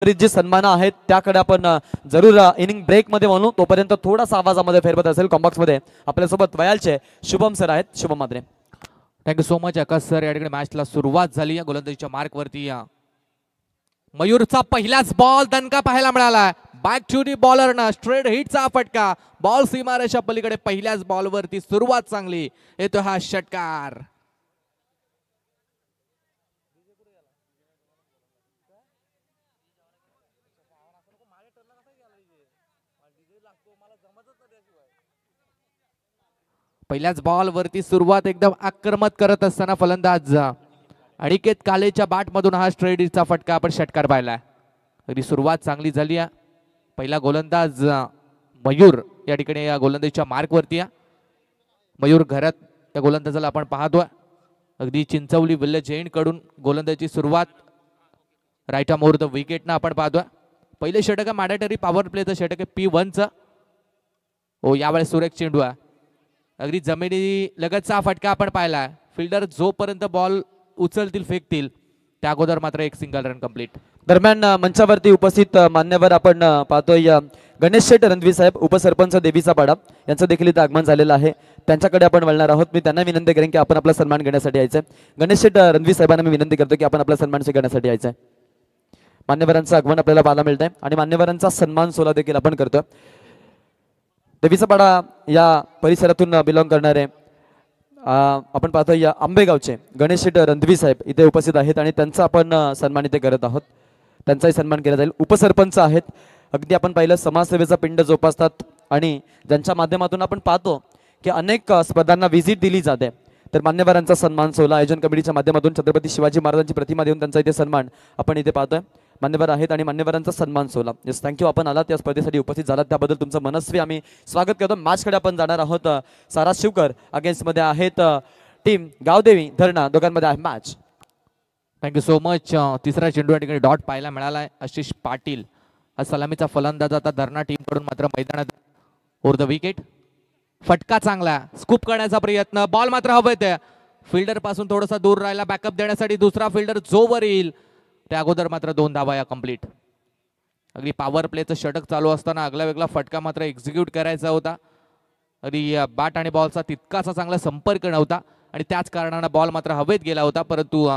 जे सन्मान आहेत त्याकडे आपण जरूर इनिंग ब्रेक मध्ये म्हणू. तोपर्यंत थोडासा आवाजामध्ये फेरबदल असेल. कॉम्बॉक्स मध्ये आपल्यासोबत वयालचे शुभम सर आहेत. शुभम मात्रे. थँक्यू सो मच आकाश सर. या ठिकाणी मॅचला सुरुवात झाली या गोलंदाजीच्या मार्कवरती. या मयूरचा पहिलाच बॉल दणका पाहायला मिळाला. बॅक टू दी बॉलरनं स्ट्रेट हिटचा फटका. बॉल सीमारेषा पलीकडे पहिल्याच बॉलवरती सुरुवात चांगली. येतो हा षटकार. पहिल्याच बॉल वरती सुरुवात एकदम आक्रमक करत असताना फलंदाज अनिकेत कालेच्या बॅट मधून हा स्ट्रेट हिटचा फटका आपण षटकार पाहिलाय. अगदी सुरुवात चांगली झाली आहे. पहिला गोलंदाज मयूर या ठिकाणी या गोलंदाजीच्या मार्क वरती आहे. मयूर घरात या गोलंदाजाला आपण पाहतोय. अगदी चिंचवली विल्ले जैन कडून गोलंदाजीची सुरुवात. राईट आर्म ओव्हर द विकेटनं आपण पाहतोय. पहिले षटक आहे मॅडेटरी पॉवर प्लेचं षटक आहे P1चं. हो यावेळेस सुरेख चेंडू आहे. अगदी जमिनी लगतचा फटका आपण पाहिलाय. फिल्डर जोपर्यंत बॉल उचलतील फेकतील त्या अगोदर मात्र एक सिंगल रन कंप्लीट. दरम्यान मंचावरती उपस्थित मान्यवर आपण पाहतोय गणेश शेठ रणवी साहेब उपसरपंच देवीचा पाडा यांचं देखील इथं आगमन झालेलं आहे. त्यांच्याकडे आपण वळणार आहोत. मी त्यांना विनंती करेन की आपण आपला सन्मान घेण्यासाठी यायचंय. गणेश शेठ रणवी साहेबांना मी विनंती करतो की आपण आपला सन्मान स्वीकारण्यासाठी यायचंय. मान्यवरांचं आगमन आपल्याला पाहायला मिळत आहे आणि मान्यवरांचा सन्मान सोहळा देखील आपण करतोय. देवीचा पाडा या परिसरातून बिलॉंग करणारे आपण पाहतो या आंबेगावचे गणेश शेठ रणवी साहेब इथे उपस्थित आहेत आणि त्यांचा आपण सन्मान इथे करत आहोत. त्यांचाही सन्मान केला जाईल. उपसरपंच आहेत. अगदी आपण पाहिलं समाजसेवेचा पिंड जोपासतात आणि ज्यांच्या माध्यमातून आपण पाहतो की अनेक स्पर्धांना व्हिजिट दिली जाते. तर मान्यवरांचा सन्मान सोहळा आयोजन कमिटीच्या माध्यमातून छत्रपती शिवाजी महाराजांची प्रतिमा देऊन त्यांचा इथे सन्मान आपण इथे पाहतोय. मान्यवर आहेत आणि मान्यवरांचा सन्मान सोहळा. Yes thank you. आपण आलात त्या स्पर्धेसाठी उपस्थित झालात त्याबद्दल तुमचं मनस्वी आम्ही स्वागत करतो. मॅचकडे आपण जाणार आहोत. सारा शिवकर अगेन्स्टमध्ये आहेत टीम गावदेवी धरणा. दोघांमध्ये आहे मॅच. Thank you so much. तिसरा चेंडू या ठिकाणी डॉट पाहायला मिळाला आहे. आशिष पाटील हा सलामीचा फलंदाज आता धरणा टीम कडून मात्र मैदानात ओव्हर द विकेट. फटका चांगला स्कूप करण्याचा प्रयत्न. बॉल मात्र हवेत आहे. फिल्डर पासून थोडासा दूर राहिला बॅकअप देण्यासाठी. दुसरा फिल्डर जोवर येईल त्या अगोदर मात्र 2 धावा या कंप्लीट. अगदी पॉवर प्लेचं षटक चालू असताना आगला वेगळा फटका मात्र एक्झिक्यूट करायचा होता. अगदी बॅट आणि बॉलचा तितकासा चांगला संपर्क नव्हता आणि त्याच कारणानं बॉल मात्र हवेत गेला होता. परंतु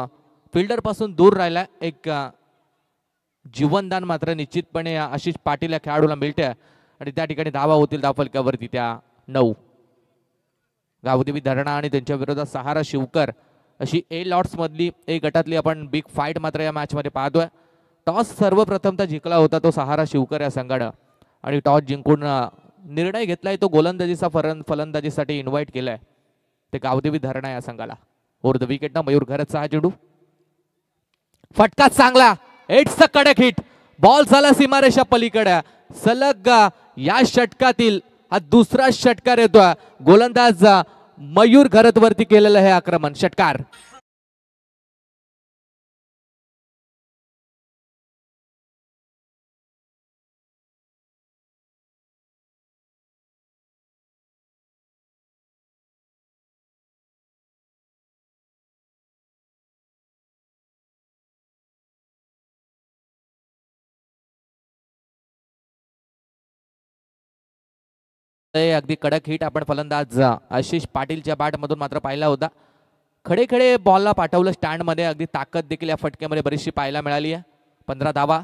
फिल्डर पासून दूर राहिला. एक जीवनदान मात्र निश्चितपणे आशिष पाटील या खेळाडूला मिळते आणि त्या ठिकाणी धावा होतील धावफलकावरती त्या 9. गावदेवी धरणा आणि त्यांच्या विरोधात सहारा शिवकर अशी ए लॉट्स मधली एक गटातली आपण बिग फाईट मात्र या मॅच मध्ये पाहतोय. टॉस सर्वप्रथमता जिंकला होता तो सहारा शिवकर या संघानं आणि टॉस जिंकून निर्णय घेतलाय तो गोलंदाजीचा फलंदाजीसाठी इन्व्हाइट केलाय ते गावदेवी धरणा या संघाला. ओव्हर द विकेट ना मयूर घरचा हा चेंडू. फटका चांगला. इट्स अ कडक हिट. बॉल झाला सीमारेषा पलीकडे. सलग या षटकातील हा दुसरा षटकार येतोय. गोलंदाज मयूर घरत वरती केलेलं हे आक्रमण षटकार. अगदी कडक हिट आपण फलंदाज आशिष पाटीलच्या बॅट मधून मात्र पाहिला होता. खडे खडे बॉलला पाठवलं स्टँड मध्ये. अगदी ताकद देखील या फटक्यामध्ये बरीचशी पाहायला मिळाली आहे. 15 धावा.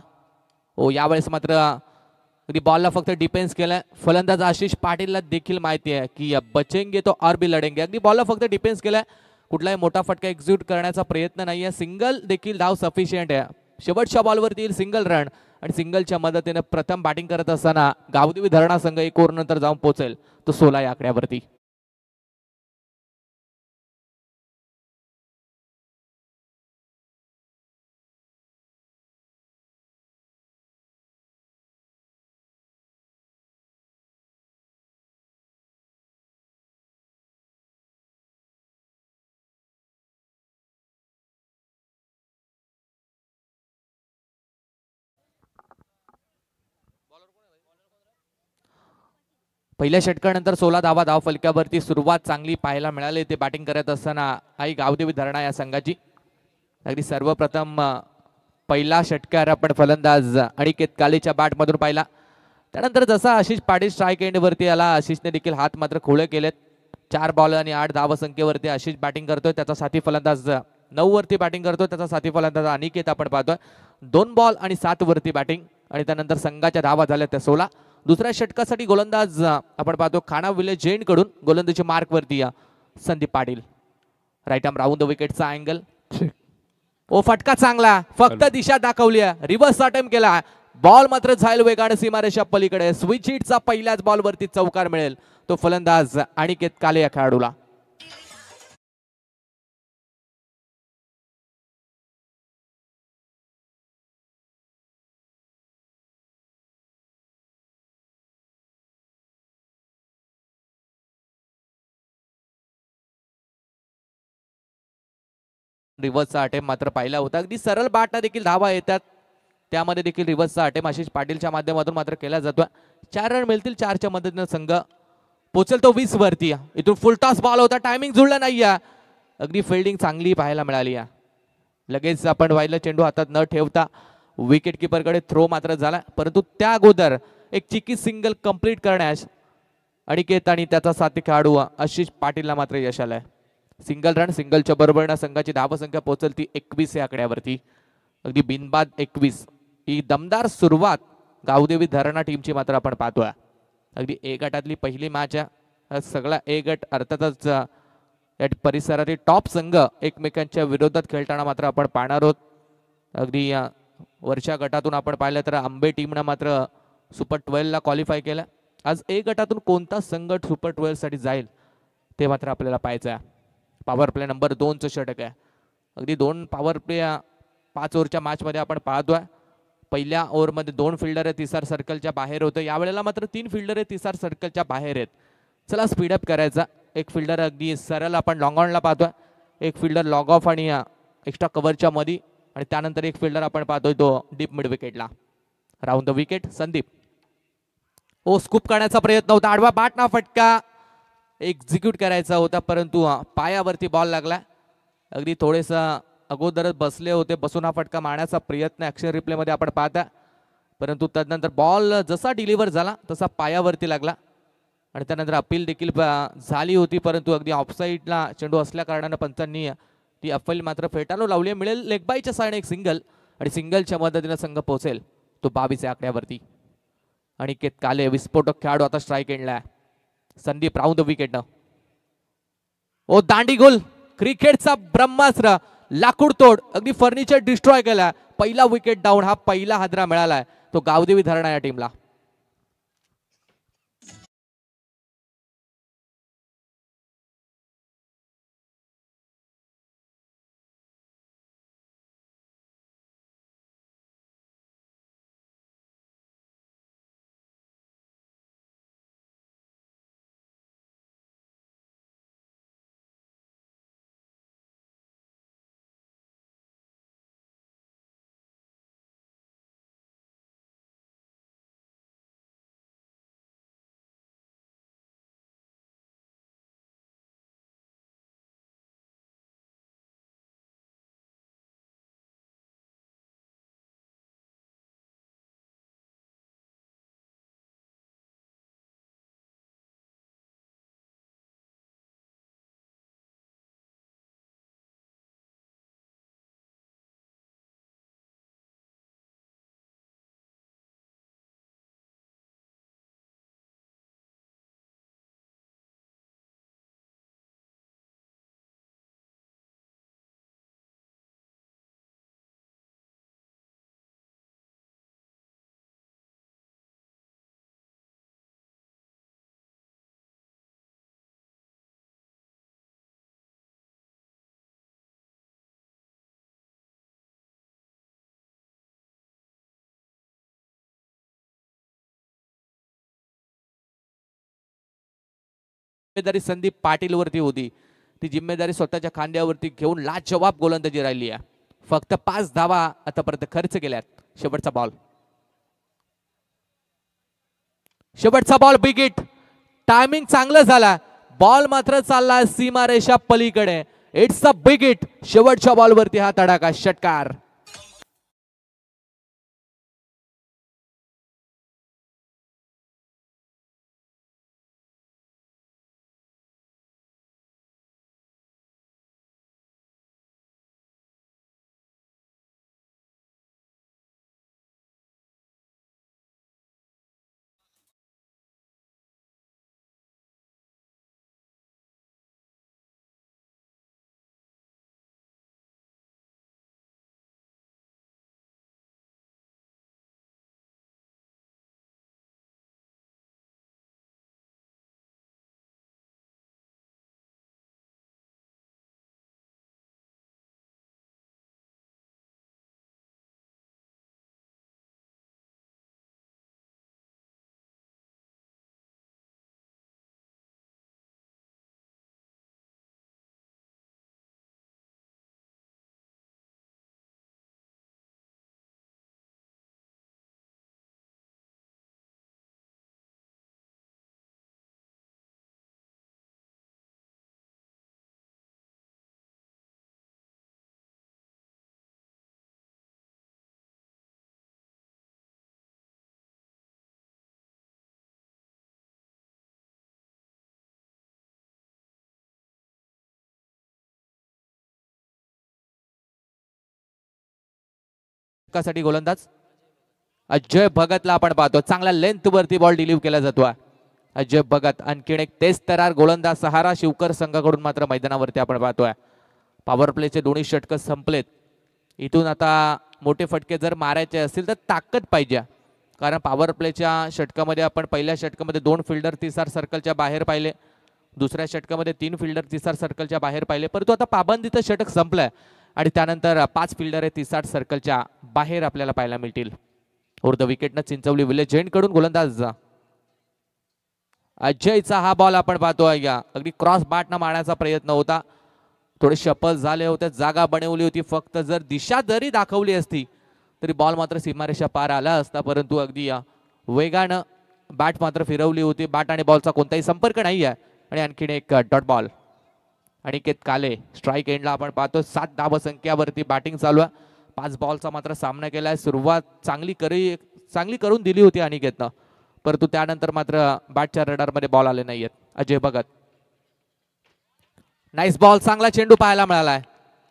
हो यावेळेस मात्र अगदी बॉलला फक्त डिफेन्स केलाय. फलंदाज आशिष पाटीलला देखील माहिती आहे की बचेंगे तो और भी लढेंगे. अगदी बॉलला फक्त डिफेन्स केलाय. कुठलाही मोठा फटका एक्झिक्यूट करण्याचा प्रयत्न नाहीये. सिंगल देखील धाव सफिशियंट आहे. शेवटच्या बॉलवरती येईल सिंगल रन आणि सिंगलच्या मदतीने प्रथम बॅटिंग करत असताना गावदेवी धरणा संघ 1 ओव्हर नंतर जाऊन पोहोचेल तो 16 या आकड्यावरती. पहिल्या षटकानंतर 16 धावा धाव फलकावरती. सुरुवात चांगली पाहायला मिळाली ते बॅटिंग करत असताना आई गावदेवी धरणा या संघाची. अगदी सर्वप्रथम पहिला षटकार आपण फलंदाज अनिकेत कालेच्या बॅटमधून पाहिला. त्यानंतर जसा आशिष पाटील स्ट्राईक एंड वरती आला, आशिषने देखील हात मात्र खुले केलेत. 4 बॉल आणि 8 धावसंख्येवरती आशिष बॅटिंग करतोय. त्याचा साथी फलंदाज 9 वरती बॅटिंग करतोय. त्याचा साथी फलंदाज अनिकेत आपण पाहतोय 2 बॉल आणि 7 वरती बॅटिंग. आणि त्यानंतर संघाच्या धावा झाल्या त्या 16. दुसऱ्या षटकासाठी गोलंदाज आपण पाहतो खाना विलेज जैन कडून गोलंदाजी मार्क वरती Sandeep Patil. Right arm round the विकेटचा अँगल. ओ फटका चांगला, फक्त दिशा दाखवली, रिव्हर्स अटेम्प्ट केला. बॉल मात्र जाईल वेगाने सीमारेषा पलीकडे. स्विच हिटचा पहिल्याच बॉल वरती चौकार मिळेल तो फलंदाज अनिकेत काले या खेळाडूला. रिव्हर्सचा अटेम्प्ट मात्र पाहिला होता. अगदी सरळ बॅटना देखील धावा येतात, त्यामध्ये देखील रिव्हर्सचा अटेम्प्ट आशिष पाटीलच्या माध्यमातून मात्र केला जातोय. 4 रन मिळतील. 4च्या मदतीने संघ पोचेल तो 20 वरती. इथून फुल टॉस बॉल होता, टायमिंग जुळला नाही. अगदी फिल्डिंग चांगली पाहायला मिळाली. लगेच आपण पाहिलं चेंडू हातात न ठेवता विकेट किपरकडे थ्रो मात्र झाला, परंतु त्या अगोदर एक चिकी सिंगल कंप्लीट करण्यास अनिकेत आणि त्याचा साथी खेळाडू आशिष पाटीलला मात्र यश आलंय. सिंगल रन, सिंगलच्या बरोबर संघाची धावसंख्या पोहोचल ती 21 या आकड्यावरती. अगदी बिनबाद 21. ही दमदार सुरुवात गावदेवी धरणा टीमची मात्र आपण पाहतोय. अगदी ए गटातली पहिली मॅच आहे. सगळा ए गट अर्थातच या परिसरातील टॉप संघ एकमेकांच्या विरोधात खेळताना मात्र आपण पाहणार आहोत. अगदी वरच्या गटातून आपण पाहिलं तर आंबे टीमनं मात्र सुपर 12ला क्वालिफाय केलं. आज ए गटातून कोणता संघ सुपर 12 साठी जाईल ते मात्र आपल्याला पाहायचं आहे. पॉवर प्ले नंबर 2चं षटक आहे. अगदी 2 पॉवर प्ले 5 ओव्हरच्या मॅचमध्ये आपण पाहतोय. पहिल्या ओव्हरमध्ये 2 फिल्डर आहे, तिसार सर्कलच्या बाहेर होतं. यावेळेला मात्र 3 फिल्डर आहे, तिसार सर्कलच्या बाहेर आहेत. चला स्पीडअप करायचा. एक फिल्डर अगदी सरळ आपण लॉंग ऑनला पाहतोय, एक फिल्डर लॉग ऑफ आणि एक्स्ट्रा कव्हरच्या मध्ये, आणि त्यानंतर एक फिल्डर आपण पाहतोय तो डीप मिड विकेटला. Round the wicket Sandeep. ओ स्कूप करण्याचा प्रयत्न होता, आडवा बॅटना फटका एक्झिक्यूट करायचा होता, परंतु पायावरती बॉल लागला. अगदी थोडेसा अगोदरच बसले होते, बसून हा फटका मारण्याचा प्रयत्न ॲक्शन रिप्ले मध्ये आपण पाहता, परंतु तदनंतर बॉल जसा डिलिव्हर झाला तसा पायावरती लागला. आणि त्यानंतर अपील देखील झाली होती, परंतु अगदी ऑफसाईडला चेंडू असल्या कारणानं पंचांनी ती अपील मात्र फेटाळून लावली. मिळेल लेग बायच्या साईडने एक सिंगल, आणि सिंगलच्या मदतीने संघ पोहोचेल तो 22 या आकड्यावरती. अनिकेत काले विस्फोटक खेळाडू आता स्ट्राईक एंडला. संदीप राऊंड द विकेट न. ओ दांडी गोल, क्रिकेटचा ब्रह्मास्त्र, लाकूड तोड, अगदी फर्निचर डिस्ट्रॉय केला. पहिला विकेट डाऊन, हा पहिला हादरा मिळालाय तो गावदेवी धरणा या टीमला. जिम्मेदारी संदीप पाटील वरती होती, ती जिम्मेदारी स्वतःच्या खांद्यावरती घेऊन लाजवाब गोलंदाजी राहिली आहे. फक्त 5 धावा आतापर्यंत खर्च केल्यात. शेवटचा बॉल, शेवटचा बॉल बिग हिट. टायमिंग चांगलं झाला, बॉल मात्र चालला सीमारेषा पलीकडे. It's a big hit. शेवटच्या बॉलवरती हा तडाखा षटकार. साठी गोलंदाज अजय भगतला आपण पाहतो, चांगला लेंथ वरती बॉल डिलीव्ह केला जातो. अजय भगत आणखीन एक तेज तरार गोलंदाज सहारा शिवकर संघाकडून मात्र मैदानावरती आपण पाहतोय. पॉवर प्लेचे दोन्ही षटक संपलेत. इथून आता मोठे फटके जर मारायचे असतील तर ताकद पाहिजे, कारण पॉवर प्लेच्या षटकामध्ये आपण पहिल्या षटकामध्ये 2 फिल्डर 30 सर्कलच्या बाहेर पाहिले, दुसऱ्या षटकामध्ये 3 फिल्डर 30 सर्कलच्या बाहेर पाहिले, परंतु आता पाबंदीचं षटक संपलंय आणि त्यानंतर 5 फिल्डर हे 30 सर्कलच्या बाहेर आपल्याला पाहायला मिळतील. ओर द विकेटनं चिंचवली विलेज जैन कडून गोलंदाज अजयचा हा बॉल आपण पाहतोय. अगदी क्रॉस बॅटनं मारण्याचा प्रयत्न होता, थोडे शपल झाले होते, जागा बनवली होती, फक्त जर दिशा जरी दाखवली असती तरी बॉल मात्र सीमारेषा पार आला असता, परंतु अगदी वेगानं बॅट मात्र फिरवली होती. बॅट आणि बॉलचा कोणताही संपर्क नाही आहे. आणि आणखीन एक डॉट बॉल. अनिकेत काले स्ट्राईक एंडला आपण पाहतो. 7 धावसंख्यावरती बॅटिंग चालू आहे. 5 बॉलचा मात्र सामना केलाय. सुरुवात चांगली करून दिली होती अनिकेतनं, परंतु त्यानंतर मात्र बॅटच्या रडारमध्ये बॉल आले नाहीयेत. अजय भगत नाईस बॉल, चांगला चेंडू पाहायला मिळालाय.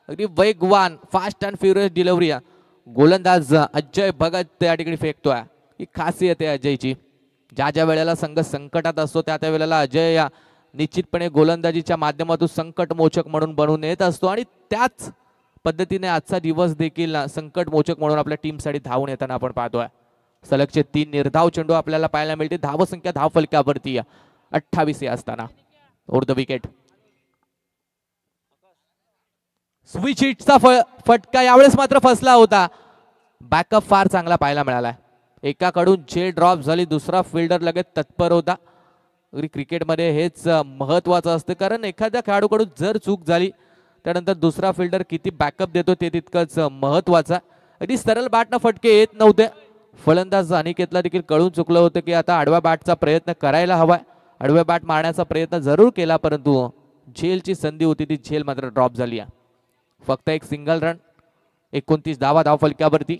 अगदी वेगवान फास्ट अँड फ्युरियस डिलिव्हरी. गोलंदाज अजय भगत त्या ठिकाणी फेकतोय. ही खासियत आहे अजयची. ज्या ज्या वेळेला संघ संकटात असतो त्या त्या वेळेला अजय या निश्चितपणे गोलंदाजीच्या माध्यमातून संकट मोचक म्हणून बनून येत असतो आणि त्याच पद्धतीने आजचा दिवस देखील संकट मोचक म्हणून आपल्या टीमसाठी धावून येताना आपण पाहतोय. सलगचे 3 निर्धाव चेंडू आपल्याला पाहायला मिळते. धावसंख्या धाव फलकावरती 28 असताना. ओर द विकेट स्विच हिटचा फटका यावेळेस मात्र फसला होता. बॅकअप फार चांगला पाहायला मिळाला. एकाकडून झेल ड्रॉप झाली, दुसरा फिल्डर लगेच तत्पर होता. क्रिकेटमध्ये हेच महत्वाचं असतं, कारण एखाद्या खेळाडूकडून जर चूक झाली त्यानंतर दुसरा फिल्डर किती बॅकअप देतो ते तितकंच महत्वाचं. अगदी सरळ बॅटनं फटके येत नव्हते. फलंदाज अनिकेतला देखील कळून चुकलं होतं की आता आडव्या बॅटचा प्रयत्न करायला हवाय. आडव्या बॅट मारण्याचा प्रयत्न जरूर केला, परंतु झेलची संधी होती, ती झेल मात्र ड्रॉप झाली. फक्त एक सिंगल रन, 29 धावा धाव फलकावरती.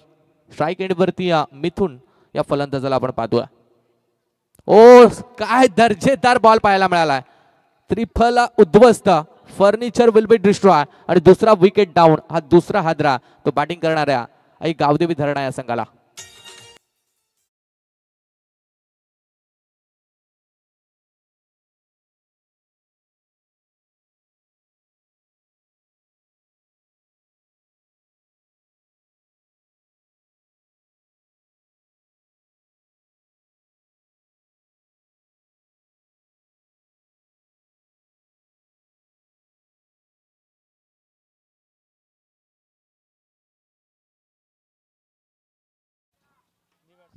स्ट्राईक एंडवरती मिथून या फलंदाजाला आपण पाहतोय. ओ काय दर्जेदार बॉल पाहायला मिळालाय. त्रिफल उद्ध्वस्त, फर्निचर विल बी डिस्ट्रॉय आणि दुसरा विकेट डाऊन. हा दुसरा हादरा तो बॅटिंग करणाऱ्या गावदेवी धरणा या संघाला.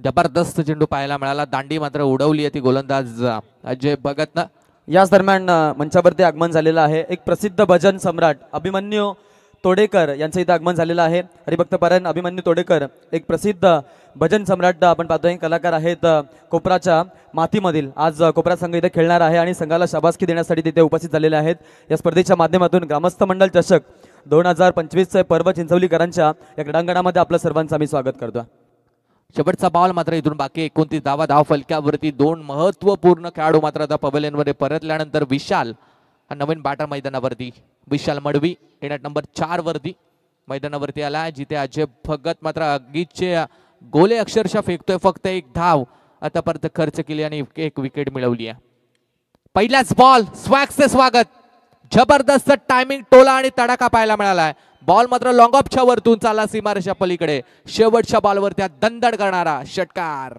जबरदस्त चेंडू पाहायला मिळाला. दांडी मात्र उडवली आहे ती गोलंदाज अजय भगतनं. याच दरम्यान मंचावरती आगमन झालेलं आहे एक प्रसिद्ध भजन सम्राट अभिमन्यू तोडेकर यांचं इथं आगमन झालेलं आहे. हरिभक्त पारायण अभिमन्यू तोडेकर एक प्रसिद्ध भजन सम्राट आपण पाहतोय. कलाकार आहेत कोपराच्या मातीमधील. आज कोपरा संघ इथे खेळणार आहे आणि संघाला शाबासकी देण्यासाठी तिथे उपस्थित झालेले आहेत. या स्पर्धेच्या माध्यमातून ग्रामस्थ मंडळ चषक 2025 पर्व चिंचवलीकरांच्या या क्रीडांगणामध्ये आपलं सर्वांचं आम्ही स्वागत करतो. शेवटचा बॉल मात्र इथून बाकी 29 धावा धाव फलकावरती. 2 महत्वपूर्ण खेळाडू मात्र आता पवेलियन मध्ये परतल्यानंतर विशाल हा नवीन बॅटर मैदानावरती. विशाल मडवी एट नंबर 4 वरती मैदानावरती आला, जिथे अजय भगत मात्र आगीचे गोले अक्षरशः फेकतोय. फक्त 1 धाव आतापर्यंत खर्च केली आणि 1 विकेट मिळवली आहे. पहिल्याच बॉल स्वॅगचे स्वागत. जबरदस्त टायमिंग, टोला आणि तडाखा पाहायला मिळालाय. बॉल मात्र लॉंग ऑफच्या वरतून चालला सीमारेषा पलीकडे. शेवटच्या बॉलवरती दणदण करणारा षटकार.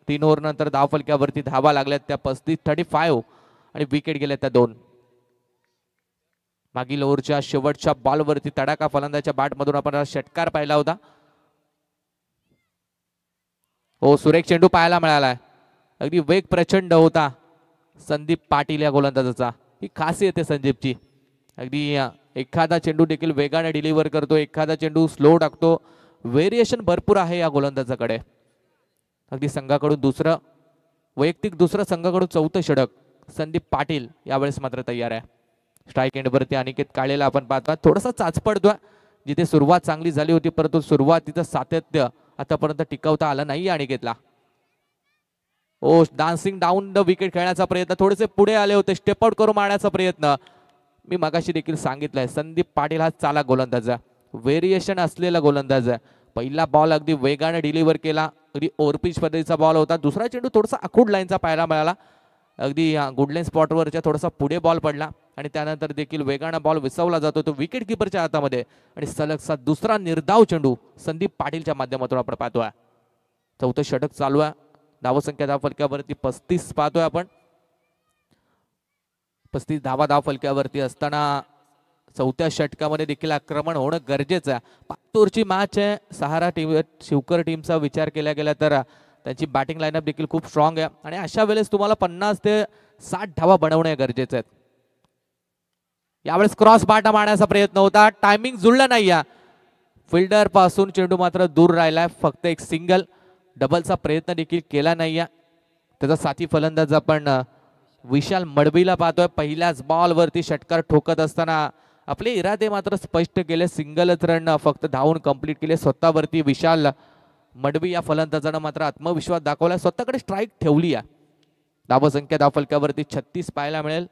3 ओव्हर नंतर धाव फलक्यावरती धावा लागल्यात त्या 35 आणि विकेट गेल्या त्या 2. मागील ओव्हरच्या शेवटच्या बॉलवरती तडाखा फलंदाच्या बॅटमधून आपण षटकार पाहिला होता. हो, सुरेख चेंडू पाहायला मिळालाय. अगदी वेग प्रचंड होता संदीप पाटील या गोलंदाजाचा. ही खासियत आहे संदीपची. अगदी एखादा चेंडू देखील वेगाने डिलिव्हर करतो, एखादा चेंडू स्लो टाकतो. व्हेरिएशन भरपूर आहे या गोलंदाजाकडे. अगदी संघाकडून वैयक्तिक दुसरं संघाकडून 4थं षटक संदीप पाटील यावेळेस मात्र तयार आहे. स्ट्राईक एंडवरती अनिकेत काळेला आपण पाहतोय. थोडासा चाचपडतोय. जिथे सुरुवात चांगली झाली होती परंतु सुरुवातीचं सातत्य आतापर्यंत टिकवता आलं नाही अनिकेतला. ओ, डान्सिंग डाऊन द विकेट खेळण्याचा प्रयत्न, थोडेसे पुढे आले होते, स्टेप आउट करून मारण्याचा प्रयत्न. मी मगाशी देखील सांगितलंय संदीप पाटील हा चाला गोलंदाज आहे, व्हेरिएशन असलेला गोलंदाज आहे. पहिला बॉल अगदी वेगाने डिलिव्हर केला, अगदी ओव्हरपिच पद्धतीचा बॉल होता. दुसरा चेंडू थोडासा आखूड लाईनचा पाहायला मिळाला. अगदी गुडलाईन स्पॉटवरच्या थोडासा पुढे बॉल पडला आणि त्यानंतर देखील वेगाने बॉल विसवला जातो तो विकेट किपरच्या हातामध्ये. आणि सलगचा दुसरा निर्धाव चेंडू संदीप पाटीलच्या माध्यमातून आपण पाहतोय. 4थं षटक चालू आहे. धावसंख्या धाव फलक्यावरती 35 पाहतोय आपण. 35 धावा धाव फलक्यावरती असताना 4थ्या षटकामध्ये देखील आक्रमण होणं गरजेचं आहे. 5 ओव्हरची मॅच आहे. सहारा टीम शिवकर टीमचा विचार केला गेला तर त्यांची बॅटिंग लाईनअप देखील खूप स्ट्रॉंग आहे आणि अशा वेळेस तुम्हाला 50 ते 60 धावा बनवणे गरजेचे आहेत. यावेळेस क्रॉस बाटा मारण्याचा प्रयत्न होता, टायमिंग जुळलं नाही. या फिल्डर पासून चेंडू मात्र दूर राहिलाय. फक्त एक सिंगल, डबलचा प्रयत्न देखील केला नाही. त्याचा साथी फलंदाज आपण विशाल मडवीला पाहतोय. पहिल्याच बॉलवरती षटकार ठोकत असताना आपले इरादे मात्र स्पष्ट केले. सिंगलच रन फक्त धावून कंप्लीट केले स्वतःवरती. विशाल मडवी या फलंदाजानं मात्र आत्मविश्वास दाखवला, स्वतःकडे स्ट्राईक ठेवली आहे. धावसंख्या धाव फलकावरती 36 पाहायला मिळेल.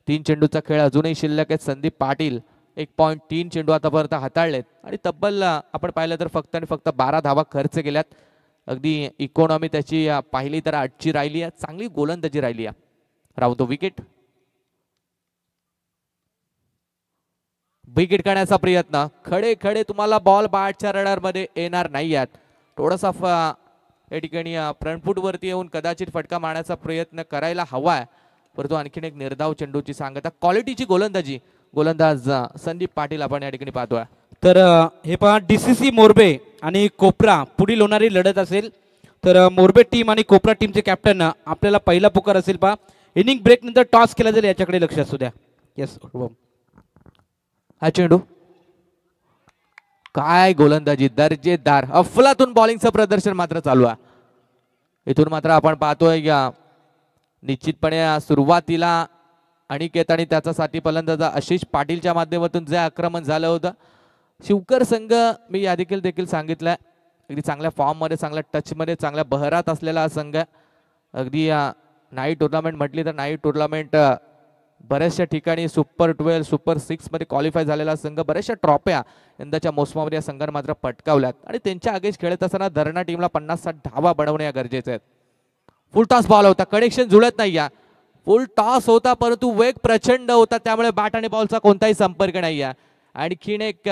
3 चेंडूचा खेळ अजूनही शिल्लक आहेत. संदीप पाटील 1.3 चेंडू आतापर्यंत हाताळलेत आणि तब्बल आपण पाहिलं तर फक्त आणि फक्त 12 धावा खर्च केल्यात. अगदी इकॉनॉमी त्याची पाहिली तर 8ची राहिली आहे. चांगली गोलंदाजी राहिली आहे. राहतो विकेट. विकेट काढण्याचा प्रयत्न, खडे खडे तुम्हाला बॉल बॅटच्या रडार मध्ये येणार नाही आहेत. थोडासा या ठिकाणी फ्रंट फूट वरती येऊन कदाचित फटका मारण्याचा प्रयत्न करायला हवाय, परंतु आणखीन एक निर्धाव चेंडूची सांगता. क्वालिटीची गोलंदाजी गोलंदाज संदीप पाटील आपण या ठिकाणी पाहतोय. तर हे पहा, DCC मोरबे आणि कोपरा पुढील होणारी लढत असेल. तर मोरबे टीम आणि कोपरा टीमचे कॅप्टन आपल्याला पहिला पुकार असेल. पहा, इनिंग ब्रेक नंतर टॉस केला जाईल, याच्याकडे लक्ष असू द्या. येस, हा चेंडू, काय गोलंदाजी, दर्जेदार अफलातून बॉलिंगचं प्रदर्शन मात्र चालू आहे. इथून मात्र आपण पाहतोय या निश्चितपणे सुरुवातीला अनिकेत आणि त्याचा साथी फलंदाज आशिष पाटीलच्या माध्यमातून जे आक्रमण झालं होतं, शिवकर संघ मी या देखील सांगितलंय अगदी चांगल्या फॉर्म मध्ये, चांगल्या टच मध्ये, चांगल्या बहरात असलेला हा संघ. अगदी नाईट टुर्नामेंट म्हटली तर नाईट टुर्नामेंट बऱ्याचशा ठिकाणी सुपर 12 सुपर 6 मध्ये क्वालिफाय झालेला संघ. बऱ्याचशा ट्रॉफ्या यंदाच्या मोसमामध्ये या संघाने मात्र पटकावल्यात आणि त्यांच्या अगेन्स्ट खेळत असताना धरणा टीमला 50-60 धावा बनवणे गरजेचे आहेत. फुल टॉस बॉल होता, कनेक्शन जुळत नाही. या फुल टॉस होता परंतु वेग प्रचंड होता, त्यामुळे बॅट आणि बॉलचा कोणताही संपर्क नाही आहे. आणखीन एक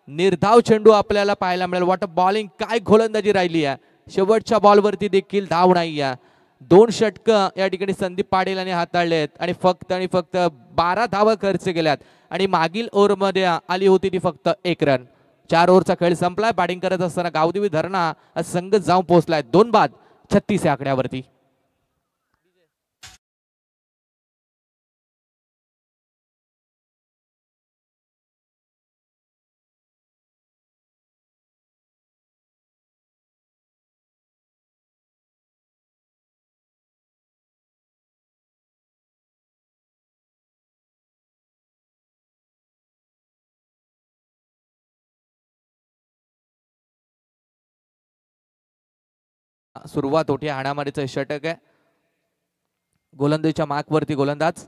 निर्धाव चेंडू आपल्याला पाहायला मिळेल. वॉट बॉलिंग, काय गोलंदाजी राहिली आहे. शेवटच्या बॉलवरती देखील धाव नाही आहे. 2 षटक या ठिकाणी संदीप पाटील यांनी हाताळलेत आणि फक्त 12 धावा खर्च केल्यात आणि मागील ओव्हरमध्ये आली होती ती फक्त 1 रन. 4 ओव्हरचा खेळ संपलाय. बॅटिंग करत असताना गावदेवी धरणा हा संघ जाऊन पोहोचलाय 2 बाद 36 या आकड्यावरती. सुरुवात होती हाणामारीचं षटक आहे. गोलंदाजीच्या मार्कवरती गोलंदाज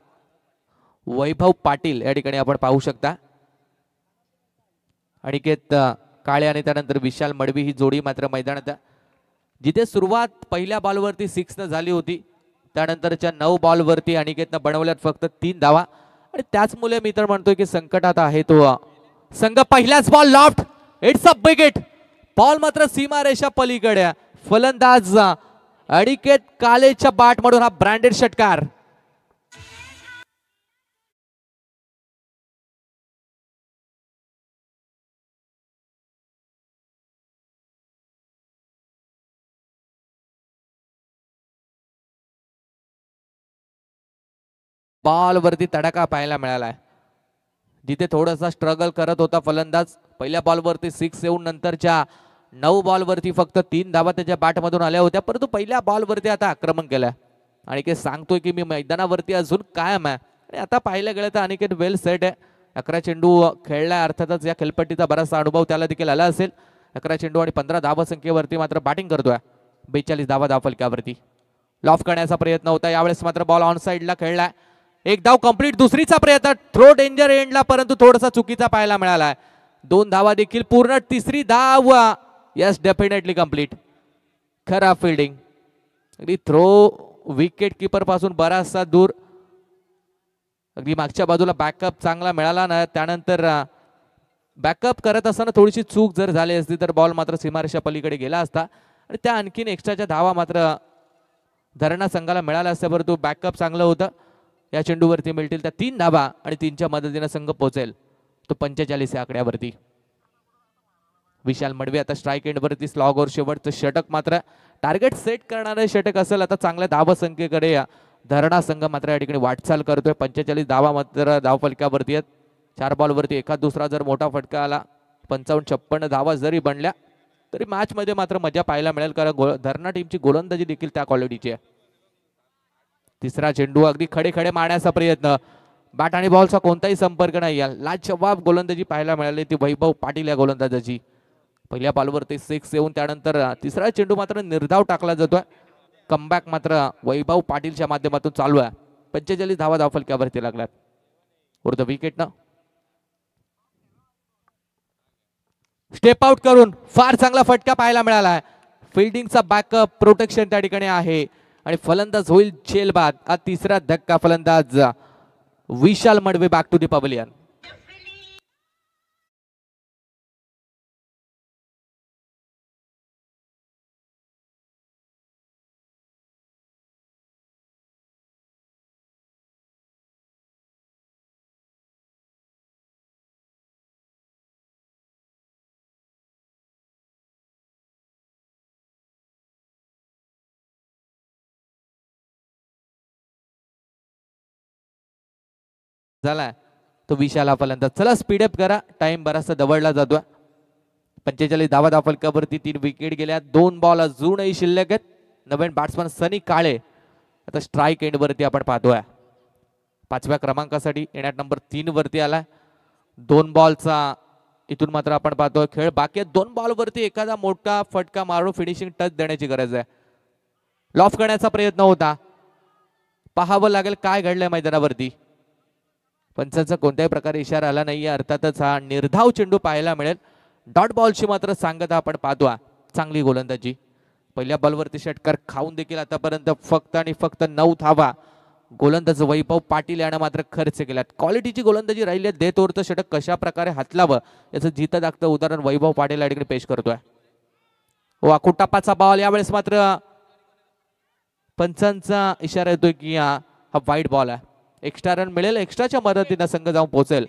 वैभव पाटील या ठिकाणी आपण पाहू शकता. अनिकेत काळे आणि त्यानंतर विशाल मडवी ही जोडी मात्र मैदानात. जिथे सुरुवात पहिल्या बॉलवरती 6 न झाली होती, त्यानंतरच्या 9 बॉलवरती अनिकेतनं बनवल्यात फक्त 3 धावा आणि त्याचमुळे मी तर म्हणतोय की संकटात आहे तो संघ. पहिल्याच ball loft, it's a wicket. Ball मात्र सीमारेषा पलीकडे. फलंदाज अनिकेत कालेच्या बाट म्हणून हा ब्रँडेड षटकार. बॉल वरती तडाखा पाहायला मिळालाय. जिथे थोडासा स्ट्रगल करत होता फलंदाज, पहिल्या बॉल वरती 6 येऊन नंतरच्या 9 बॉल वरती फक्त 3 धावा त्याच्या बॅट मधून आल्या होत्या, परंतु पहिल्या बॉल वरती आता आक्रमण केलंय. अनिकेत सांगतोय की मी मैदानावरती अजून कायम आहे. आणि आता पाहिलं गेलं तर अनिकेत वेल सेट आहे. 11 चेंडू खेळलाय, अर्थातच या खेळपट्टीचा बराचसा अनुभव त्याला देखील आला असेल. 11 चेंडू आणि 15 धावा संख्येवरती मात्र बॅटिंग करतोय. 42 धावा धावफलकावरती. लॉफ करण्याचा प्रयत्न होता, यावेळेस मात्र बॉल ऑन साइडला खेळलाय. एक धाव कंप्लीट, दुसरीचा प्रयत्न थ्रो डेंजर एंडला, परंतु थोडासा चुकीचा पाहायला मिळालाय. 2 धावा देखील पूर्ण, तिसरी धाव यस डेफिनेटली कंप्लीट. खराब फिल्डिंग, अगदी थ्रो विकेट किपर पासून बराचसा दूर. अगदी मागच्या बाजूला बॅकअप चांगला मिळाला ना, त्यानंतर बॅकअप करत असताना थोडीशी चूक जर झाली असती तर बॉल मात्र सीमारेषा पलीकडे गेला असता आणि त्या आणखीन एक्स्ट्राच्या धावा मात्र धरणा संघाला मिळाल्या असत्या, परंतु बॅकअप चांगलं होतं. या चेंडूवरती मिळतील त्या 3 धावा आणि 3च्या मदतीने संघ पोहोचेल तो 45 या आकड्यावरती. विशाल मडवी आता स्ट्राईक एंडवरती स्लॉगवर शेवटचं षटक, मात्र टार्गेट सेट करणारे षटक असेल. आता चांगल्या धावा संख्येकडे धरणा संघ मात्र या ठिकाणी वाटचाल करतोय. 45 धावा मात्र धावफलकावरती आहेत. 4 बॉलवरती एखाद दुसरा जर मोठा फटका आला, 55-56 धावा जरी बनल्या तरी मॅच मध्ये मात्र मजा पाहायला मिळेल, कारण धरणा टीमची गोलंदाजी देखील त्या क्वालिटीची आहे. तिसरा चेंडू अगदी खडे खडे मारण्याचा प्रयत्न, बॅट आणि बॉलचा कोणताही संपर्क नाही. लाजवाब गोलंदाजी पाहायला मिळाली ती वैभव पाटील या गोलंदाजाची. पहिल्या बॉलवरती 6 येऊन त्यानंतर तिसरा चेंडू मात्र निर्धाव टाकला जातोय. कमबॅक मात्र वैभव पाटीलच्या माध्यमातून चालू आहे. 45 धावा धावफलकावरती लागल्यात. द विकेट न स्टेप आउट करून फार चांगला फटका पाहायला मिळाला. फिल्डिंगचा बॅकअप प्रोटेक्शन त्या ठिकाणी आहे आणि फलंदाज होईल झेलबाद. हा तिसरा धक्का, फलंदाज Vishal Madve back to the pavilion. झालाय तो विशाल हा फलंदाज. चला स्पीडअप करा, टाइम बराचसा दवडला जातोय. 45 धावा धावफलकावरती 3 विकेट गेल्या. 2 बॉल अजूनही शिल्लक आहेत. नवीन बॅट्समन सनी काळे आता स्ट्राईक एंड वरती आपण पाहतोय. 5व्या क्रमांकासाठी येण्यात नंबर 3 वरती आलाय. 2 बॉलचा इथून मात्र आपण पाहतोय खेळ बाकी आहे. 2 बॉल वरती एखादा मोठा फटका मारून फिनिशिंग टच देण्याची गरज आहे. लॉफ करण्याचा प्रयत्न होता, पाहावं लागेल काय घडलंय मैदानावरती. पंचांचा कोणत्याही प्रकारे इशारा आला नाहीये. अर्थातच हा निर्धाव चेंडू पाहायला मिळेल. डॉट बॉलची मात्र सांगता आपण पाहतोय. चांगली गोलंदाजी, पहिल्या बॉलवरती षटकार खाऊन देखील आतापर्यंत फक्त आणि फक्त 9 धावा गोलंदाज वैभव पाटील यानं मात्र खर्च केल्यात. क्वालिटीची गोलंदाजी राहिली आहे. देत ओरतं षटक कशा प्रकारे हातलावं याचं जितं दाखतं उदाहरण वैभव पाटील या ठिकाणी पेश करतोय. वाकुटापाचा बॉल, यावेळेस मात्र पंचांचा इशारा येतोय की हा वाईट बॉल आहे. एक्स्ट्रा रन मिळेल, एक्स्ट्राच्या मदतीने संघ जाऊन पोहोचेल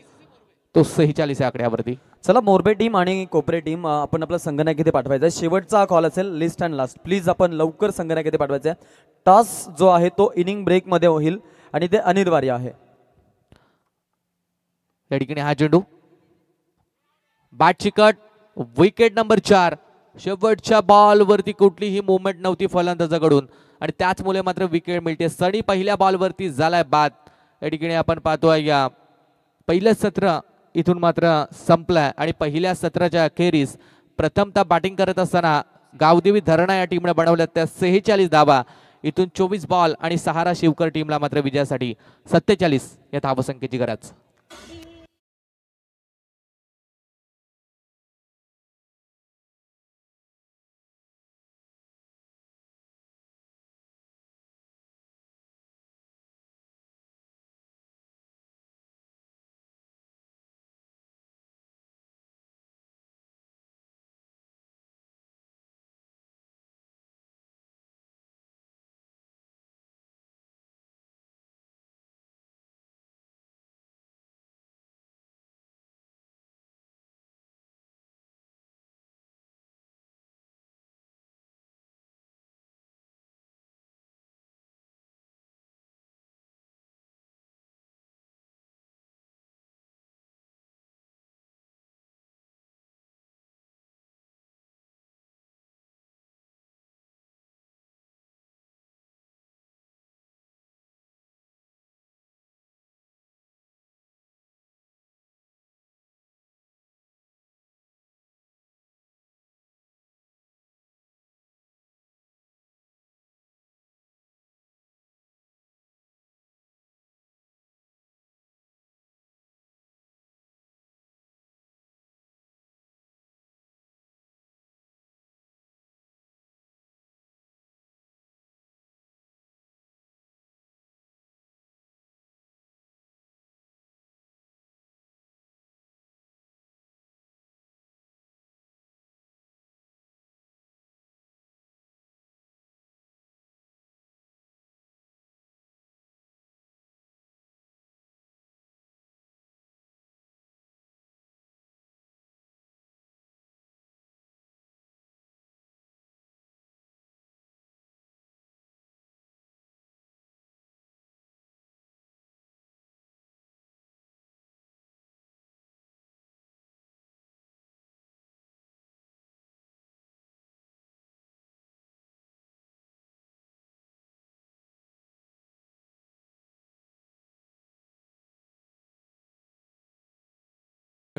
तो 46 या आकड्यावरती. चला मोरबे टीम आणि कोपरे टीम, आपण आपला संगणक इथे पाठवायचा आहे. शेवटचा कॉल असेल लिस्ट अँड लास्ट. प्लीज आपण लवकर संगणक इथे पाठवायचा आहे. टॉस जो आहे तो इनिंग ब्रेक मध्ये होईल आणि ते अनिवार्य आहे. या ठिकाणी हा चेंडू बॅट चिकट, विकेट नंबर 4. शेवटच्या बॉल वरती कुठलीही मुवमेंट नव्हती फलंदाजाकडून आणि त्याचमुळे मात्र विकेट मिळते. सनी पहिल्या बॉल वरती झालाय बाद. या ठिकाणी आपण पाहतोय या पहिलं सत्र इथून मात्र संपलाय आणि पहिल्या सत्राच्या अखेरीस प्रथमतः बॅटिंग करत असताना गावदेवी धरणा या टीमने बनवल्या त्या 46 धावा. इथून 24 बॉल आणि सहारा शिवकर टीमला मात्र विजयासाठी 47 या धावसंख्येची गरज.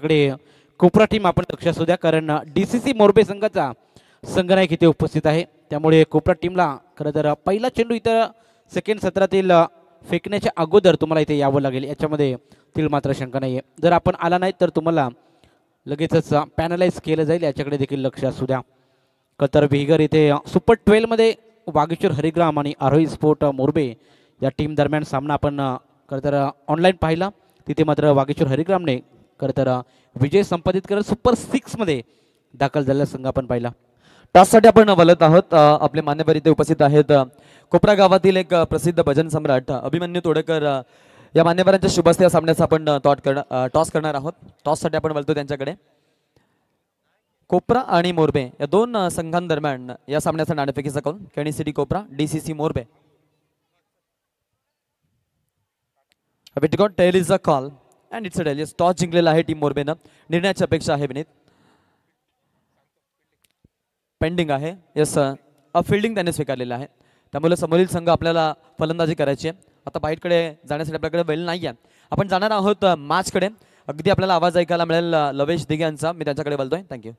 याच्याकडे कोपरा टीम आपण लक्ष असू द्या, कारण DCC मोरबे संघाचा संघनायक इथे उपस्थित आहे. त्यामुळे कोपरा टीमला खरं तर पहिला चेंडू इथं सेकंड सत्रातील फेकण्याच्या अगोदर तुम्हाला इथे यावं लागेल, याच्यामध्ये तील मात्र शंका नाही आहे. जर आपण आला नाही तर तुम्हाला लगेचच पॅनलाइज केलं जाईल, याच्याकडे देखील लक्ष असू द्या. कतर विहिगर इथे सुपर 12 मध्ये वागेश्वर हरिग्राम आणि आरोही स्पोर्ट मोरबे या टीम दरम्यान सामना आपण खरं तर ऑनलाईन पाहिला. तिथे मात्र वागेश्वर हरिग्रामने खरं तर विजय संपादित करत सुपर 6 मध्ये दाखल झालेला संघ आपण पाहिला. टॉससाठी आपण वलत आहोत. आपले मान्यवर इथे उपस्थित आहेत. कोपरा गावातील एक प्रसिद्ध भजन सम्राट अभिमन्यू तोडेकर या मान्यवरांच्या शुभ हस्ते या सामन्याचा आपण टॉस करणार आहोत. टॉससाठी आपण वळतो त्यांच्याकडे. कोपरा आणि मोरबे या दोन संघांदरम्यान या सामन्याचा नाणेफेकीचा कौल. केणी सिटी कोपरा, DCC Morbe. It got tail is a call and it's a tail. Yes, toss जिंकलेला आहे टीम मोरबेनं. निर्णयाची अपेक्षा आहे विनीत. पेंडिंग आहे. यस, फिल्डिंग त्याने स्वीकारलेलं आहे. त्यामुळे समोरील संघ आपल्याला फलंदाजी करायची आहे. आता बाहेरकडे जाण्यासाठी आपल्याकडे वेळ नाही आहे. आपण जाणार आहोत मॅचकडे. अगदी आपल्याला आवाज ऐकायला मिळेल लवेश दिघे यांचा. मी त्यांच्याकडे बोलतोय. थँक्यू.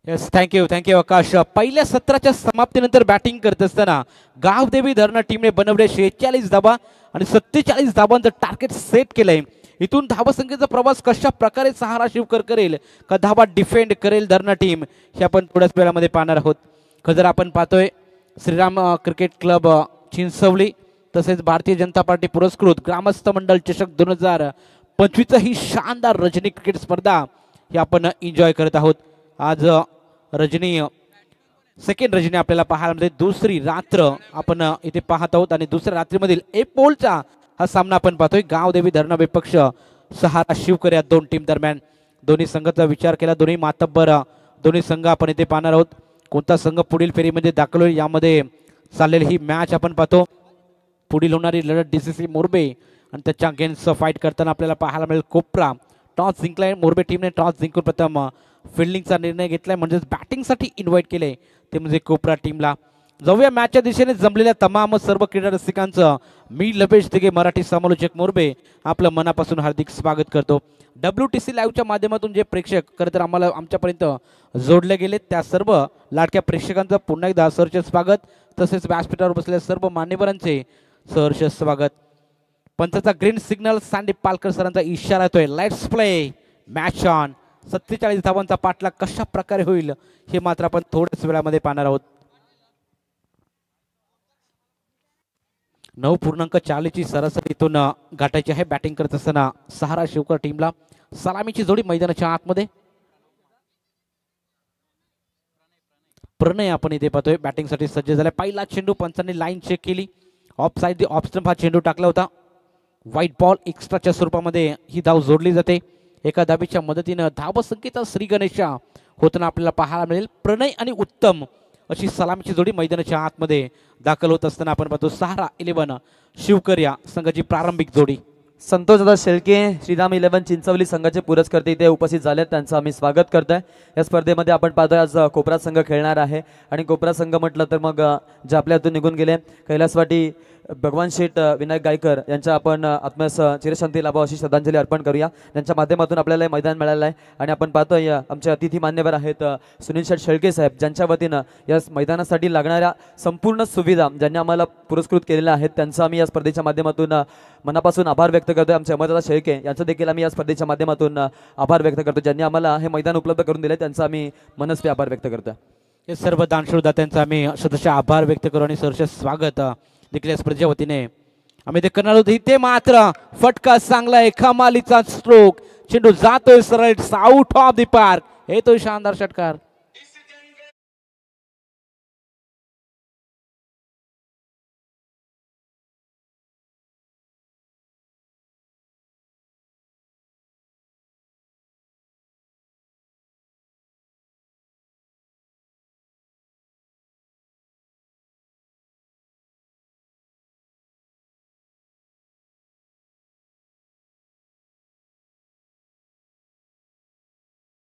येस, थँक्यू आकाश. पहिल्या सत्राच्या समाप्तीनंतर बॅटिंग करत असताना गावदेवी धरणा टीमने बनवले 46 धावा आणि 47 धावांचं टार्गेट सेट केलंय. इथून धावसंख्येचा प्रवास कशा प्रकारे सहारा शिवकर करेल, का धावा डिफेंड करेल धरणा टीम, हे आपण थोड्याच वेळामध्ये पाहणार आहोत. खजर आपण पाहतोय श्रीराम क्रिकेट क्लब चिंचवली तसेच भारतीय जनता पार्टी पुरस्कृत ग्रामस्थ मंडळ चषक 2025 ही शानदार रजनी क्रिकेट स्पर्धा ही आपण एन्जॉय करत आहोत. आज रजनी सेकंड रजनी आपल्याला पाहायला मिळते. दुसरी रात्र आपण इथे पाहत आहोत आणि दुसऱ्या रात्रीमधील पोलचा हा सामना आपण पाहतोय. गावदेवी धरणा विपक्ष सहारा शिवकर या दोन टीम दरम्यान. दोन्ही संघाचा विचार केला, दोन्ही मातब्बर दोन्ही संघ आपण इथे पाहणार आहोत. कोणता संघ पुढील फेरीमध्ये दाखल होईल यामध्ये चाललेली ही मॅच आपण पाहतो. पुढील होणारी लढत DCC मोरबे आणि त्याच्या अगेन्स्ट फाईट करताना आपल्याला पाहायला मिळेल कोपरा. टॉस जिंकलाय मोरबे टीमने. टॉस जिंकून प्रथम फिल्डिंगचा निर्णय घेतलाय, म्हणजेच बॅटिंगसाठी इन्व्हाइट केले ते म्हणजे कोपरा टीमला. जाऊया मॅचच्या दिशेने जमलेल्या तमाम सर्व क्रीडा रसिकांचं मी लवेश दिघे मराठी समालोचक मोरबे आपलं मनापासून हार्दिक स्वागत करतो. WTC लाईव्हच्या माध्यमातून जे प्रेक्षक खरं तर आम्हाला आमच्यापर्यंत जोडले गेले त्या सर्व लाडक्या प्रेक्षकांचं पुन्हा एकदा सहर्ष स्वागत. तसेच व्यासपीठावर बसलेल्या सर्व मान्यवरांचे सहर्ष स्वागत. पंचाचा ग्रीन सिग्नल, संदीप पालकर सरांचा इशारा येतोय. Let's play match on. 47 धावांचा पाठलाग कशा प्रकारे होईल हे मात्र आपण थोड्याच वेळामध्ये पाहणार आहोत. 9.40 ची सरासरी इथून गाठायची आहे बॅटिंग करत असताना सहारा शिवकर टीमला. सलामीची जोडी मैदानाच्या आतमध्ये. प्रणय आपण इथे पाहतोय बॅटिंगसाठी सज्ज झालाय. पहिला चेंडू पंचांनी लाईन चेक केली. ऑफ साइड ऑफ स्टंप हा चेंडू टाकला होता. व्हाईट बॉल एक्स्ट्राच्या स्वरूपामध्ये ही धाव जोडली जाते. एका धाबीच्या मदतीनं धावसंख्येचा श्री गणेशा होताना आपल्याला पाहायला मिळेल. प्रणय आणि उत्तम अशी सलामीची जोडी मैदानाच्या आतमध्ये दाखल होत असताना आपण पाहतो सहारा 11 शिवकर या संघाची प्रारंभिक जोडी. संतोष दादा शेळके श्रीराम 11 चिंचवली संघाचे पुरस्कर्ते इथे उपस्थित झाले, त्यांचं आम्ही स्वागत करतोय. या स्पर्धेमध्ये आपण पाहतोय आज कोपरा संघ खेळणार आहे आणि कोपरा संघ म्हटलं तर मग जे आपल्या हातून निघून गेले कैलासवाटी भगवान शेठ विनायक गायकर यांच्या आपण आत्म्यास चिरशांती लाभावं अशी श्रद्धांजली अर्पण करूया. त्यांच्या माध्यमातून आपल्याला मैदान मिळालं आहे आणि आपण पाहतोय आमचे अतिथी मान्यवर आहेत सुनील शेठ शेळके साहेब, ज्यांच्या वतीनं या मैदानासाठी लागणाऱ्या संपूर्ण सुविधा ज्यांनी आम्हाला पुरस्कृत केलेल्या आहेत त्यांचं आम्ही या स्पर्धेच्या माध्यमातून मनापासून आभार व्यक्त करतोय. आमचे अमरदादा शेळके यांचं देखील आम्ही या स्पर्धेच्या माध्यमातून आभार व्यक्त करतो. ज्यांनी आम्हाला हे मैदान उपलब्ध करून दिले त्यांचा आम्ही मनस्वी आभार व्यक्त करतोय. हे सर्व दानशूरदात्यांचा आम्ही शतशः आभार व्यक्त करू आणि सहर्ष स्वागत देखील या स्पर्धेच्या वतीने आम्ही ते करणार आहोत. इथे मात्र फटका चांगला, कमालीचा स्ट्रोक, चेंडू जातोय सरळ आउट ऑफ द पार्क. येतोय शानदार षटकार.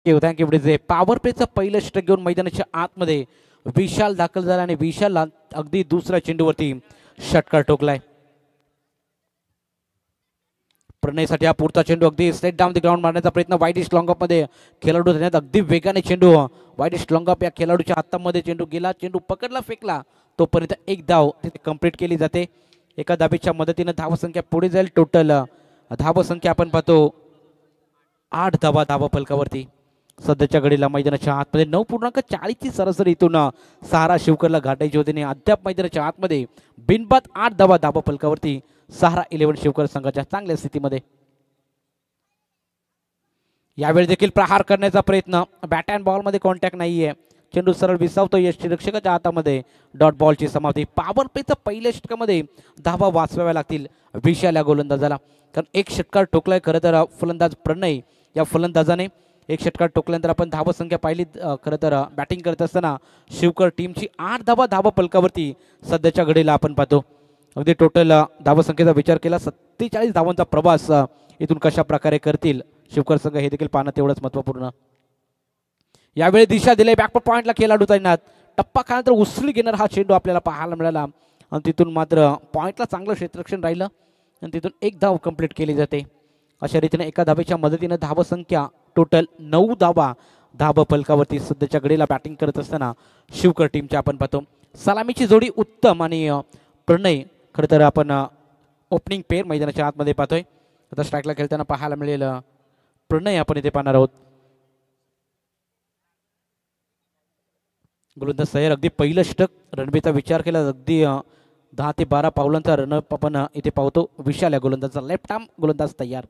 थँक्यू. पुढे पॉवर प्लेचं पहिलं षटक घेऊन मैदानाच्या आतमध्ये विशाल दाखल झाला आणि विशालला अगदी दुसऱ्या चेंडूवरती षटकार ठोकलाय. प्रणयसाठी हा पुढचा चेंडू अगदी स्ट्रेट डाऊन द ग्राउंड मारण्याचा प्रयत्न वाईडिश लॉंग मध्ये खेळाडू देण्यात अगदी वेगाने चेंडू वाईडिश लॉंग या खेळाडूच्या हातामध्ये चेंडू गेला, चेंडू पकडला, फेकला, तोपर्यंत एक धाव तिथे कंप्लीट केली जाते. एका धाबेच्या मदतीने धावसंख्या पुढे जाईल. टोटल धावसंख्या आपण पाहतो 8 धावा धावा फलकावरती. सध्याच्या घडीला मैदानाच्या आतमध्ये 9.40 ची सरासरी इथून सहारा शिवकरला गाठायची होती आणि अद्याप मैदानाच्या आतमध्ये बिनबाद 8 धावा धावा फलकावरती सहारा 11 शिवकर संघाच्या चांगल्या स्थितीमध्ये. यावेळी देखील प्रहार करण्याचा प्रयत्न, बॅट अँड बॉल मध्ये कॉन्टॅक्ट नाहीये, चेंडू सरळ विसावतो यष्टीरक्षकाच्या हातामध्ये. डॉट बॉलची समाप्ती. पॉवर प्लेच्या पहिल्या षटकामध्ये धावा वाचवाव्या लागतील विशाल या गोलंदाजाला, कारण एक षटकार ठोकलाय खरं तर फलंदाज प्रणय या फलंदाजाने. एक षटकार ठोकल्यानंतर आपण धावसंख्या पाहिली. खरं तर बॅटिंग करत असताना शिवकर टीमची 8 धावा धावा फलकावरती सध्याच्या घडीला आपण पाहतो. अगदी टोटल धावसंख्येचा विचार केला 47 धावांचा प्रवास इथून कशा प्रकारे करतील शिवकर संघ हे देखील पाहणं तेवढंच महत्त्वपूर्ण. यावेळी दिशा दिले बॅकवर्ड पॉइंटला खेळाडू तैनात. टप्पा खाल्यानंतर उसळी घेणार हा चेंडू आपल्याला पाहायला मिळाला आणि तिथून मात्र पॉइंटला चांगलं क्षेत्ररक्षण राहिलं आणि तिथून एक धाव कंप्लीट केली जाते. अशा रीतीने एका धावेच्या मदतीने धावसंख्या टोटल 9 धावा धाव फलकावरती सध्याच्या घडीला बॅटिंग करत असताना शिवकर टीमच्या आपण पाहतो. सलामीची जोडी उत्तम आणि प्रणय खरं तर आपण ओपनिंग पेअर मैदानाच्या आतमध्ये पाहतोय. आता स्ट्राईकला खेळताना पाहायला मिळेल प्रणय आपण इथे पाहणार आहोत. गोलंदाज सय्यर अगदी पहिलं षटक रणबीचा विचार केला अगदी 10 ते 12 पावलांचा रनअप आपण इथे पाहतो. विशाल या गोलंदाजचा लेफ्ट आर्म गोलंदाज तयार.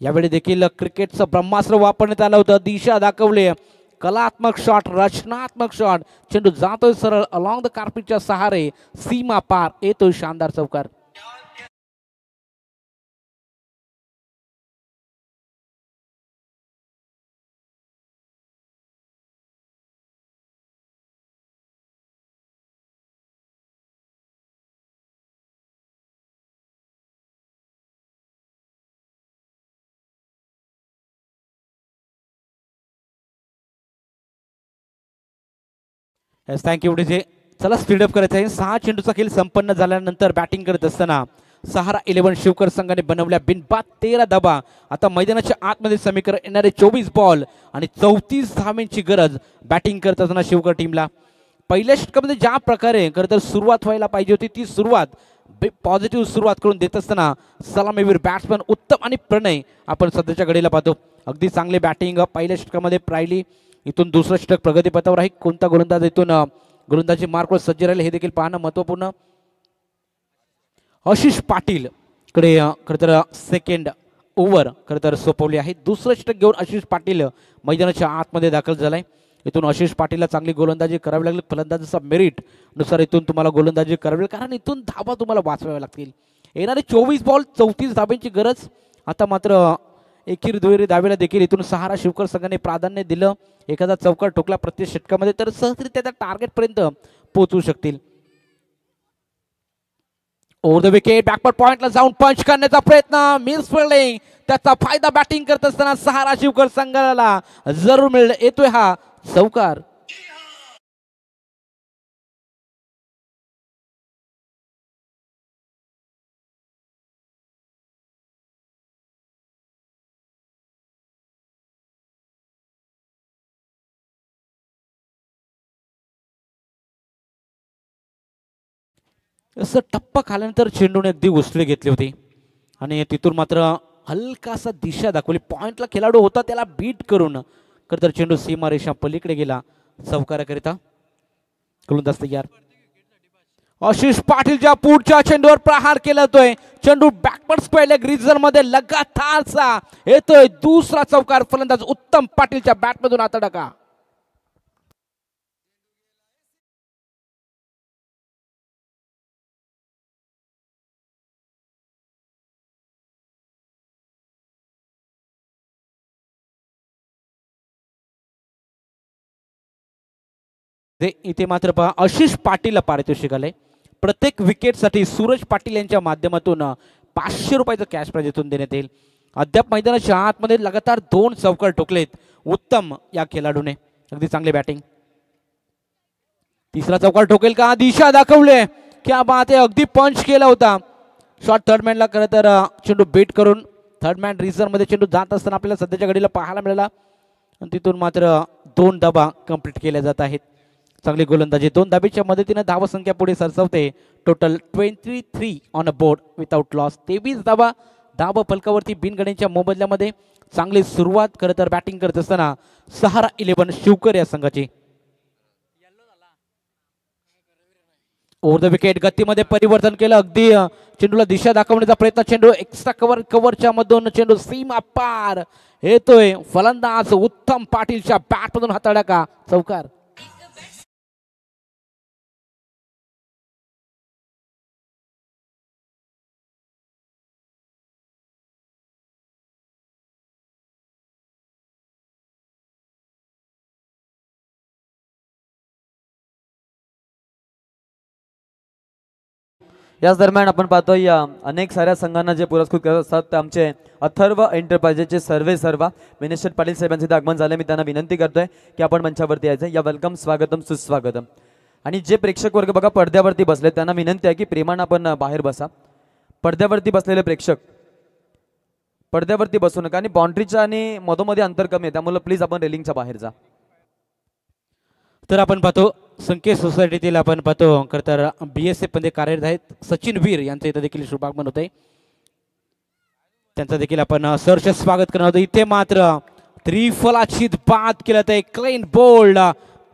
यावेळी देखील क्रिकेटचं ब्रह्मास्त्र वापरण्यात आलं होतं. दिशा दाखवली, कलात्मक शॉट, रचनात्मक शॉट, चेंडू जातोय सरळ अलॉंग द कार्पेटच्या सहारे, सीमा पार, येतोय शानदार चौकार. Thank you DJ. चला स्पीडअप करायचं आहे. 6 चेंडूचा खेळ संपन्न झाल्यानंतर बॅटिंग करत असताना सहारा 11 शिवकर संघाने बनवल्या बिनबाद 13 धावा. आता मैदानाच्या आतमध्ये समीकरण येणारे 24 बॉल आणि 34 धावांची गरज बॅटिंग करत असताना शिवकर टीमला. पहिल्या षटकामध्ये ज्या प्रकारे खरं तर सुरुवात व्हायला पाहिजे होती ती सुरुवात पॉझिटिव्ह सुरुवात करून देत असताना सलामीवीर बॅट्समन उत्तम आणि प्रणय आपण सध्याच्या घडीला पाहतो. अगदी चांगले बॅटिंग पहिल्या षटकामध्ये राहिली. इथून दुसरं षटक प्रगतीपथावर आहे. कोणता गोलंदाज इथून गोलंदाजी मार्कवर सज्ज राहील हे देखील पाहणं महत्त्वपूर्ण. आशिष पाटील कडे खरं तर सेकंड ओव्हर खरं तर सोपवली आहे. दुसरं षटक घेऊन आशिष पाटील मैदानाच्या आतमध्ये दाखल झालाय. इथून आशिष पाटीलला चांगली गोलंदाजी करावी लागली. फलंदाजीचा मेरिट नुसार इथून तुम्हाला गोलंदाजी करावी लागेल, कारण इथून धावा तुम्हाला वाचवाव्या लागतील. येणारे 24 बॉल 34 धाब्यांची गरज. आता मात्र एकेरी दुहेरी धावेला देखील इथून सहारा शिवकर संघाने प्राधान्य दिलं. एखादा चौकार ठोकला प्रत्येक षटकामध्ये तर सहजरित्या त्या टार्गेट पर्यंत पोहोचू शकतील. ओव्हर द विकेट बॅकवर्ड पॉइंटला जाऊन पंच करण्याचा प्रयत्न, मिस फिल्डिंग, त्याचा फायदा बॅटिंग करत असताना सहारा शिवकर संघाला जरूर मिळेल. येतोय हा चौकार. असं टप्पा खाल्यानंतर चेंडूने अगदी उसळी घेतली होती आणि तिथून मात्र हलकासा दिशा दाखवली. पॉइंटला खेळाडू होता त्याला बीट करून तर चेंडू सीमारेषा पलीकडे गेला चौकाराकरिता. गोलंदाज तयार. आशिष पाटीलच्या पुढच्या चेंडूवर प्रहार केला जातोय. चेंडू बॅकवर्ड स्क्वेअर ग्रीजर मध्ये लगातारचा येतोय दुसरा चौकार. फलंदाज उत्तम पाटीलच्या बॅटमधून आता डका. इथे मात्र पहा आशिष पाटीलला पारितोषिक आलंय. प्रत्येक विकेटसाठी सूरज पाटील यांच्या माध्यमातून 500 रुपयाचं कॅश प्राइज इथून देण्यात येईल. अद्याप मैदानाच्या आतमध्ये लगातार 2 चौकार ठोकलेत उत्तम या खेळाडूने. अगदी चांगली बॅटिंग. तिसरा चौकार ठोकेल का? दिशा दाखवले. क्या बात आहे. अगदी पंच केला होता. शॉट थर्ड मॅनला खरं तर चेंडू बीट करून थर्ड मॅन रिझर्वमध्ये चेंडू जात असताना आपल्याला सध्याच्या घडीला पाहायला मिळाला आणि तिथून मात्र 2 धाबा कंप्लीट केल्या जात आहेत. चांगली गोलंदाजी 2 धाबीच्या मदतीने धावसंख्या पुढे सरसवते. Total 23 on a board without loss. 23 धाबा धाव फलकावरती बिनगणेच्या मोबदल्यामध्ये. चांगली सुरुवात खरं तर बॅटिंग करत असताना सहारा 11 शिवकर या संघाची. ओव्हर द विकेट गतीमध्ये परिवर्तन केलं. अगदी चेंडूला दिशा दाखवण्याचा प्रयत्न. चेंडू एक्स्ट्रा कव्हरच्या मधून चेंडू सीमा पार येतोय. फलंदाज उत्तम पाटीलच्या बॅट मधून हाताळला का चौकार. याच दरम्यान आपण पाहतोय अनेक साऱ्या संघांना जे पुरस्कृत करत असतात ते आमचे अथर्व एंटरप्राइजेसचे सर्वा विनेश पाटील साहेबांचे इथे आगमन झाले. मी त्यांना विनंती करतोय की आपण मंचावरती यायचं. या वेलकम स्वागतम सुस्वागतम. आणि जे प्रेक्षक वर्ग बघा पडद्यावरती बसले त्यांना विनंती आहे की प्रेमानं आपण बाहेर बसा. पडद्यावरती बसलेले प्रेक्षक पडद्यावरती बसू नका आणि बाउंड्रीच्या आणि मधोमध्ये अंतर कमी आहे त्यामुळे प्लीज आपण रेलिंगच्या बाहेर जा. तर आपण पाहतो संकेत सोसायटीतील आपण पाहतो खरं तर BSF मध्ये कार्यरत आहेत सचिन वीर यांचं इथं देखील शुभागमन होत आहे. त्यांचं देखील आपण सहर्ष स्वागत करणार होतो. इथे मात्र त्रिफलाची बाद केलं आहे. क्लीन बोल्ड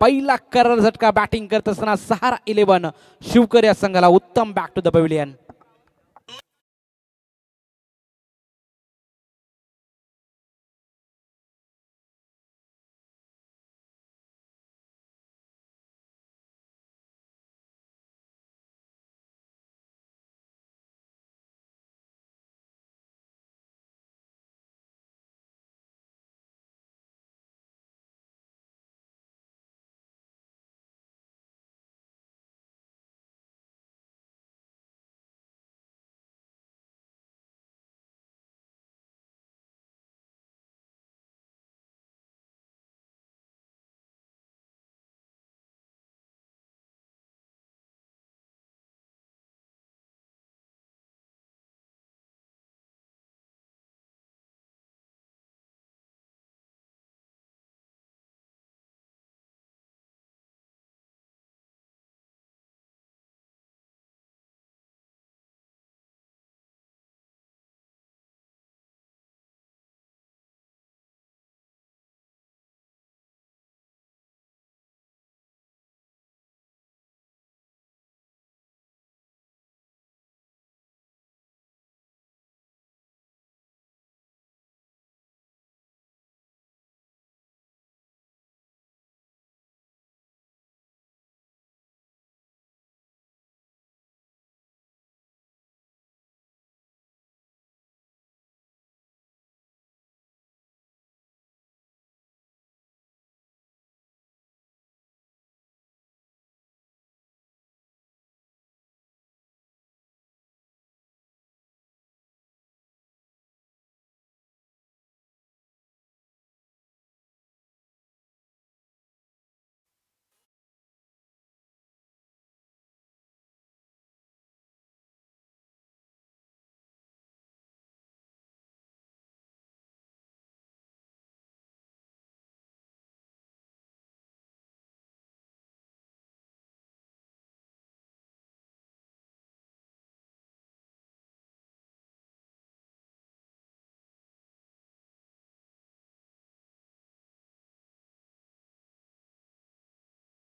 पहिला करार झटका बॅटिंग करत असताना सहारा 11 शिवकर या संघाला. उत्तम बॅक टू द पॅव्हिलियन.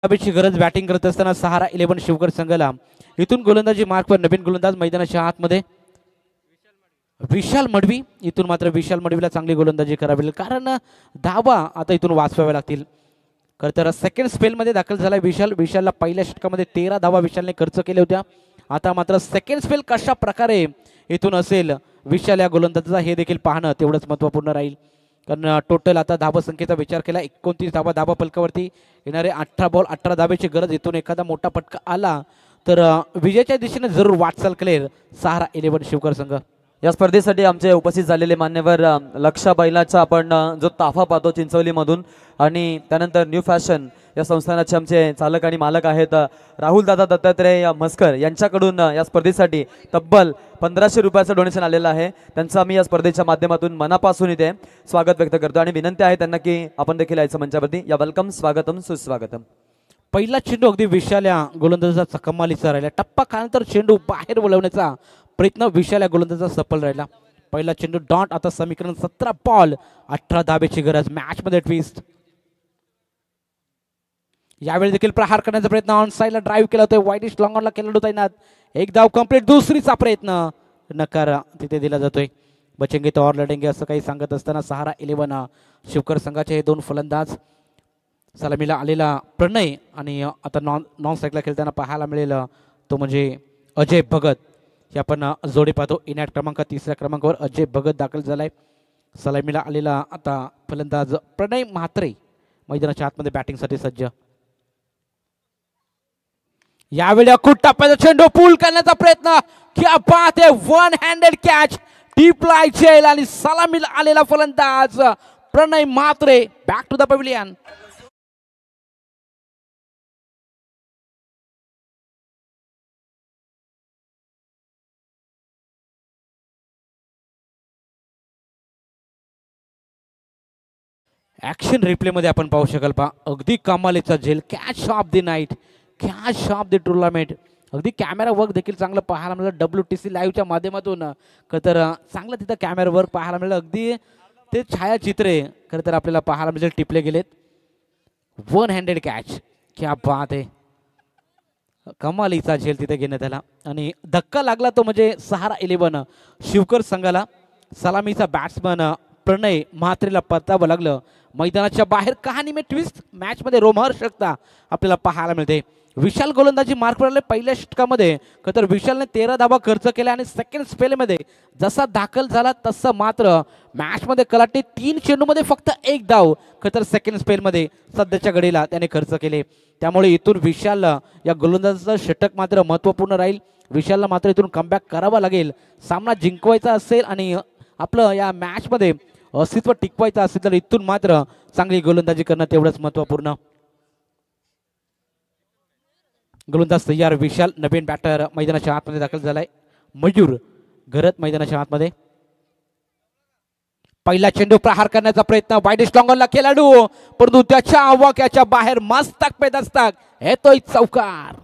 ची गरज बॅटिंग करत असताना सहारा 11 शिवकर संघाला. इथून गोलंदाजी मार्कवर नवीन गोलंदाज मैदानाच्या आतमध्ये विशाल मडवी. इथून मात्र विशाल मडवीला चांगली गोलंदाजी करावी लागेल कारण धावा आता इथून वाचवाव्या लागतील. खरं तर सेकंड स्पेलमध्ये दाखल झाला विशालला पहिल्या षटकामध्ये 13 धावा विशालने खर्च केल्या होत्या. आता मात्र सेकंड स्पेल कशा प्रकारे इथून असेल विशाल या गोलंदाजाचा हे देखील पाहणं तेवढंच महत्त्वपूर्ण राहील. कारण टोटल आता धावा संख्येचा विचार केला 29 धावा फलकावरती येणारे 18 बॉल 18 धाब्याची गरज. इथून एखादा मोठा फटका आला तर विजयाच्या दिशेने जरूर वाटचाल करेल सहारा 11 शिवकर संघ. या स्पर्धेसाठी आमचे उपस्थित झालेले मान्यवर लक्षा बैलाचा आपण जो ताफा पाहतो चिंचवलीमधून आणि त्यानंतर न्यू फॅशन या संस्थानाचे आमचे चालक आणि मालक आहेत राहुल दादा दत्तात्रय म्हस्कर यांच्याकडून या स्पर्धेसाठी तब्बल 1500 रुपयाचं डोनेशन आलेलं आहे. त्यांचं आम्ही या स्पर्धेच्या माध्यमातून मनापासून इथे स्वागत व्यक्त करतो आणि विनंती आहे त्यांना की आपण देखील यायचं मंचावरती. या वेलकम, स्वागतम, सुस्वागतम. पहिला चेंडू अगदी विशाल या गोलंदाजाचा कमालीचा राहिला. टप्पा खाल्यानंतर चेंडू बाहेर वळवण्याचा प्रयत्न विशाल या गोलंदाजाचा सफल राहिला. पहिला चेंडू डॉट. आता समीकरण 17 बॉल 18 धाब्याची गरज. मॅच मध्ये ट्विस्ट. यावेळी देखील प्रहार करण्याचा प्रयत्न ऑन साइडला ड्राईव्ह केला होता. वाईडिश लॉंग ऑनला केला होता इनात. एक धाव कंप्लीट. दुसरीचा प्रयत्न नकार तिथे दिला जातोय. बचेंगे तो और लढेंगे असं काही सांगत असताना सहारा 11 शिवकर संघाचे हे दोन फलंदाज. सलामीला आलेला प्रणय आणि आता नॉन साईडला खेळताना पाहायला मिळेल तो म्हणजे अजय भगत. हे आपण जोडी पाहतो. इनॅट क्रमांक 3ऱ्या क्रमांकावर अजय भगत दाखल झालाय. सलामीला आलेला आता फलंदाज प्रणय म्हात्रे मैदानाच्या आतमध्ये बॅटिंगसाठी सज्ज. यावेळी अकुट टप्प्याचा चेंडू पूल करण्याचा प्रयत्न. क्या बात आहे. One handed catch. टिपलाय झेल आणि सलामीला आलेला फलंदाज Pranay Mhatre back to the pavilion. Action replay मध्ये आपण पाहू शकाल पहा अगदी कमालीचा झेल. Catch of the night, catch of the tournament. अगदी कॅमेरा वर्क देखील चांगलं पाहायला मिळालं WTC लाईव्हच्या माध्यमातून. खरं तर चांगलं तिथं कॅमेरा वर्क पाहायला मिळालं. अगदी ते छायाचित्रे खरं तर आपल्याला पाहायला मिळेल टिपले गेलेत. One handed catch. क्या बात आहे. कमालीचा झेल तिथे घेण्यात आला आणि धक्का लागला तो म्हणजे सहारा 11 शिवकर संघाला. सलामीचा बॅट्समन प्रणय म्हात्रेला परतावं लागलं. मैदानाच्या बाहेर कहाणी में ट्विस्ट. मॅच मध्ये रोमहर्षकता आपल्याला पाहायला मिळते. विशाल गोलंदाजी मार्क पडले पहिल्या षटकामध्ये. तर विशालने 13 धावा खर्च केल्या आणि सेकंड स्पेलमध्ये जसा दाखल झाला तसं मात्र मॅच मध्ये कलाटे 3 चेंडूमध्ये फक्त 1 धाव तर सेकंड स्पेलमध्ये सध्याच्या घडीला त्याने खर्च केले. त्यामुळे इथून विशाल या गोलंदाजाचं षटक मात्र महत्त्वपूर्ण राहील. विशालला मात्र इथून कमबॅक करावा लागेल. सामना जिंकवायचा असेल आणि आपलं या मॅच मध्ये अस्तित्व टिकवायचं असेल तर इथून मात्र चांगली गोलंदाजी करणं तेवढंच महत्त्वपूर्ण. गोलंदाज तयार. विशाल नवीन बॅटर मैदानाच्या आतमध्ये दाखल झालाय. मयूर घरत मैदानाच्या आतमध्ये. पहिला चेंडू प्रहार करण्याचा प्रयत्न. वाईडिश लॉंगॉनला खेळाडू परंतु त्याच्या आवाक्याच्या बाहेर मस्तक पे दस्तक येतोय चौकार.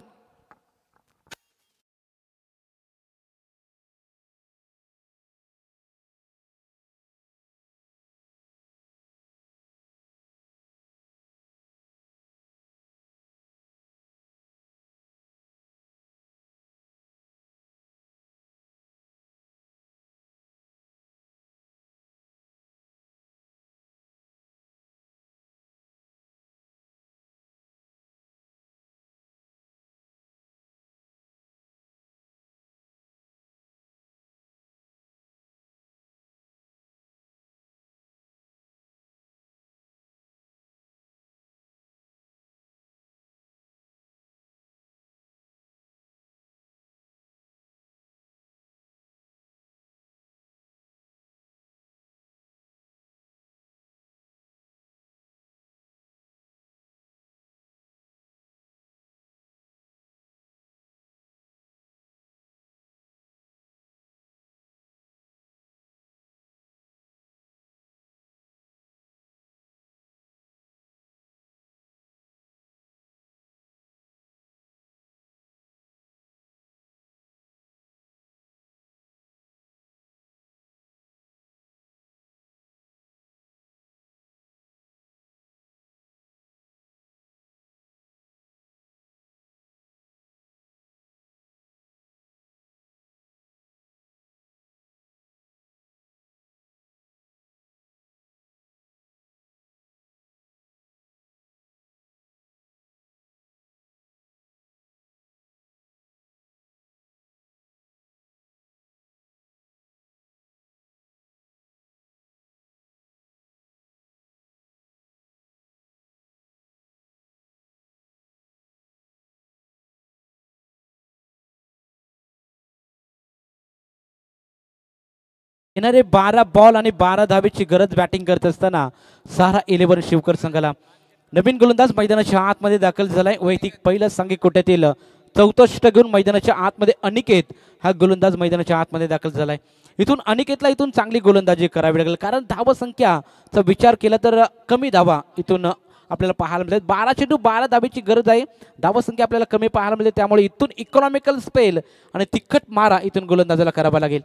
येणारे 12 बॉल आणि 12 धावेची गरज बॅटिंग करत असताना सहारा 11 शिवकर संघाला. नवीन गोलंदाज मैदानाच्या आतमध्ये दाखल झालाय. वैयक्तिक पहिलं सांघिक कोट्यातील चौथं षटक घेऊन मैदानाच्या आतमध्ये अनिकेत हा गोलंदाज मैदानाच्या आतमध्ये दाखल झालाय. इथून अनिकेतला इथून चांगली गोलंदाजी करावी लागेल, कारण धावसंख्याचा विचार केला तर कमी धावा इथून आपल्याला पाहायला मिळतात. 12 चेंडू 12 धावेची गरज आहे. धावसंख्या आपल्याला कमी पाहायला मिळते, त्यामुळे इथून इकॉनॉमिकल स्पेल आणि तिखट मारा इथून गोलंदाजाला करावा लागेल.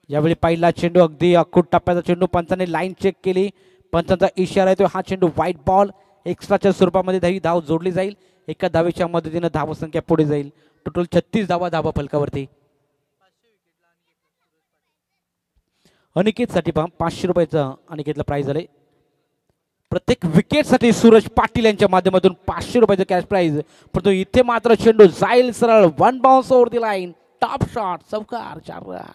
यावेळी पहिला चेंडू अगदी अखूट टप्प्याचा चेंडू, पंचाने लाईन चेक केली, पंचांचा इशारा येतो. हा चेंडू व्हाईट बॉल, एक्स्ट्राच्या स्वरूपामध्ये ही धाव जोडली जाईल. एका धावेच्या मदतीने धावसंख्या पुढे जाईल. टोटल 36 धावा फलकावरती. अनिकेतसाठी 500 रुपयाचं अनिकेतला प्राइज आले. प्रत्येक विकेटसाठी सूरज पाटील यांच्या माध्यमातून 500 रुपयाचं कॅश प्राइज. परंतु इथे मात्र चेंडू जाईल सरळ, वन बाउन्स ओव्हर दी लाईन, टॉप शॉट, चौकार, 4 रन.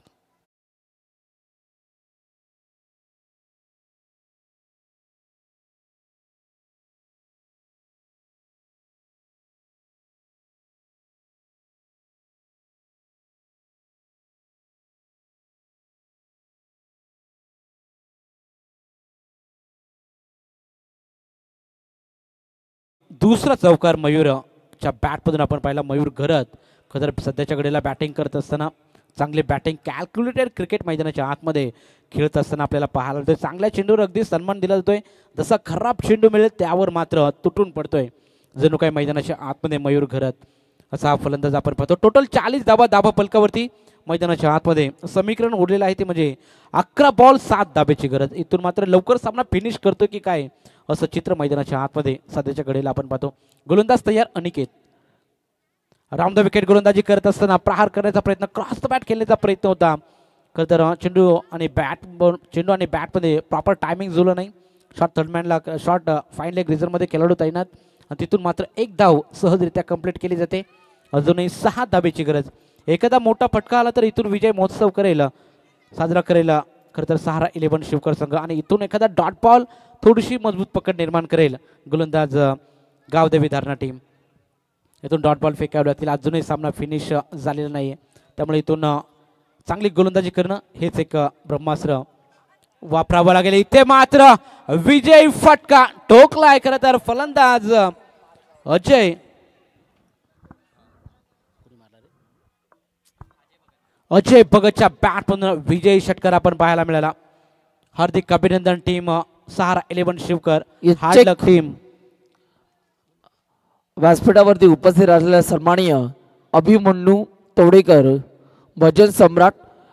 दुसरा चौकार मयूरच्या बॅटमधून आपण पाहिला. मयूर खदर सध्याच्या घडीला बॅटिंग करत असताना चांगली बॅटिंग, कॅल्क्युलेटेड क्रिकेट मैदानाच्या आतमध्ये खेळत असताना आपल्याला पाहायला मिळतोय. चांगल्या चेंडूवर अगदी सन्मान दिला जातोय. जसा खराब चेंडू मिळेल त्यावर मात्र तुटून पडतोय. जणू काही मैदानाच्या आतमध्ये मयूर असा हा फलंदाज आपण पाहतो. टोटल 40 धावा फलकावरती मैदानाच्या आतमध्ये. समीकरण उरलेलं आहे ते म्हणजे 11 बॉल 7 धाब्याची गरज. इथून मात्र लवकर सामना फिनिश करतोय की काय असं चित्र मैदानाच्या आतमध्ये सध्याच्या घडीला आपण पाहतो. गोलंदाज तयार अनिकेत. राऊंड द विकेट गोलंदाजी करत असताना प्रहार करण्याचा प्रयत्न, क्रॉस द बॅट खेळण्याचा प्रयत्न होता. तर चेंडू आणि बॅटमध्ये प्रॉपर टायमिंग जुळलं नाही. शॉर्ट थर्डमॅनला शॉर्ट फाईन लेग रिझर्वमध्ये खेळाडू तैनात आणि तिथून मात्र एक धाव सहजरित्या कंप्लीट केली जाते. अजूनही 6 धाब्याची गरज. एखादा मोठा फटका आला तर इथून विजय महोत्सव साजरा करेल खरं तर सहारा 11 शिवकर संघ. आणि इथून एखादा डॉट बॉल थोडीशी मजबूत पकड निर्माण करेल गोलंदाज गावदेवी धारणा टीम. इथून डॉट बॉल फेकावे लागतील. अजूनही सामना फिनिश झालेला नाही, त्यामुळे इथून चांगली गोलंदाजी करणं हेच एक ब्रह्मास्त्र वापरावं लागेल. इथे मात्र विजय फटका ठोकलाय खरं तर फलंदाज अजय भगतच्या बॅटमधून विजयी षटकार आपण पाहायला मिळाला. हार्दिक अभिनंदन टीम सहारा 11 शिवकर हार्ड लक टीम. व्यासपीठावरती उपस्थित असलेल्या सन्माननीय अभिमन्यू तोडेकर भजन सम्राट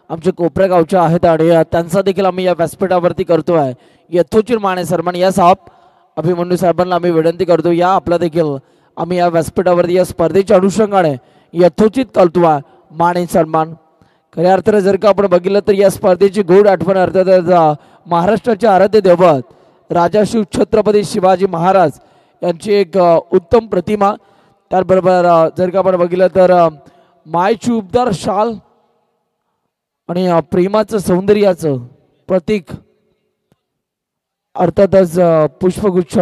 आमचे कोपऱ्या गावचे आहेत आणि त्यांचा देखील आम्ही या व्यासपीठावरती करतोय. यथोचित माने सन्मान या साहेब अभिमन्यू साहेबांना आम्ही विनंती करतो, या आपला देखील आम्ही या व्यासपीठावरती या स्पर्धेच्या अनुषंगाने यथोचित करतोय माने सन्मान. खऱ्या अर्थाने जर का आपण बघितलं तर या स्पर्धेची गोड आठवण अर्थात महाराष्ट्राचे आराध्य दैवत राजा शिव छत्रपती शिवाजी महाराज यांची एक उत्तम प्रतिमा. त्याचबरोबर जर का आपण बघितलं तर मायची उबदार शाल आणि प्रेमाचं सौंदर्याचं प्रतीक अर्थातच पुष्पगुच्छ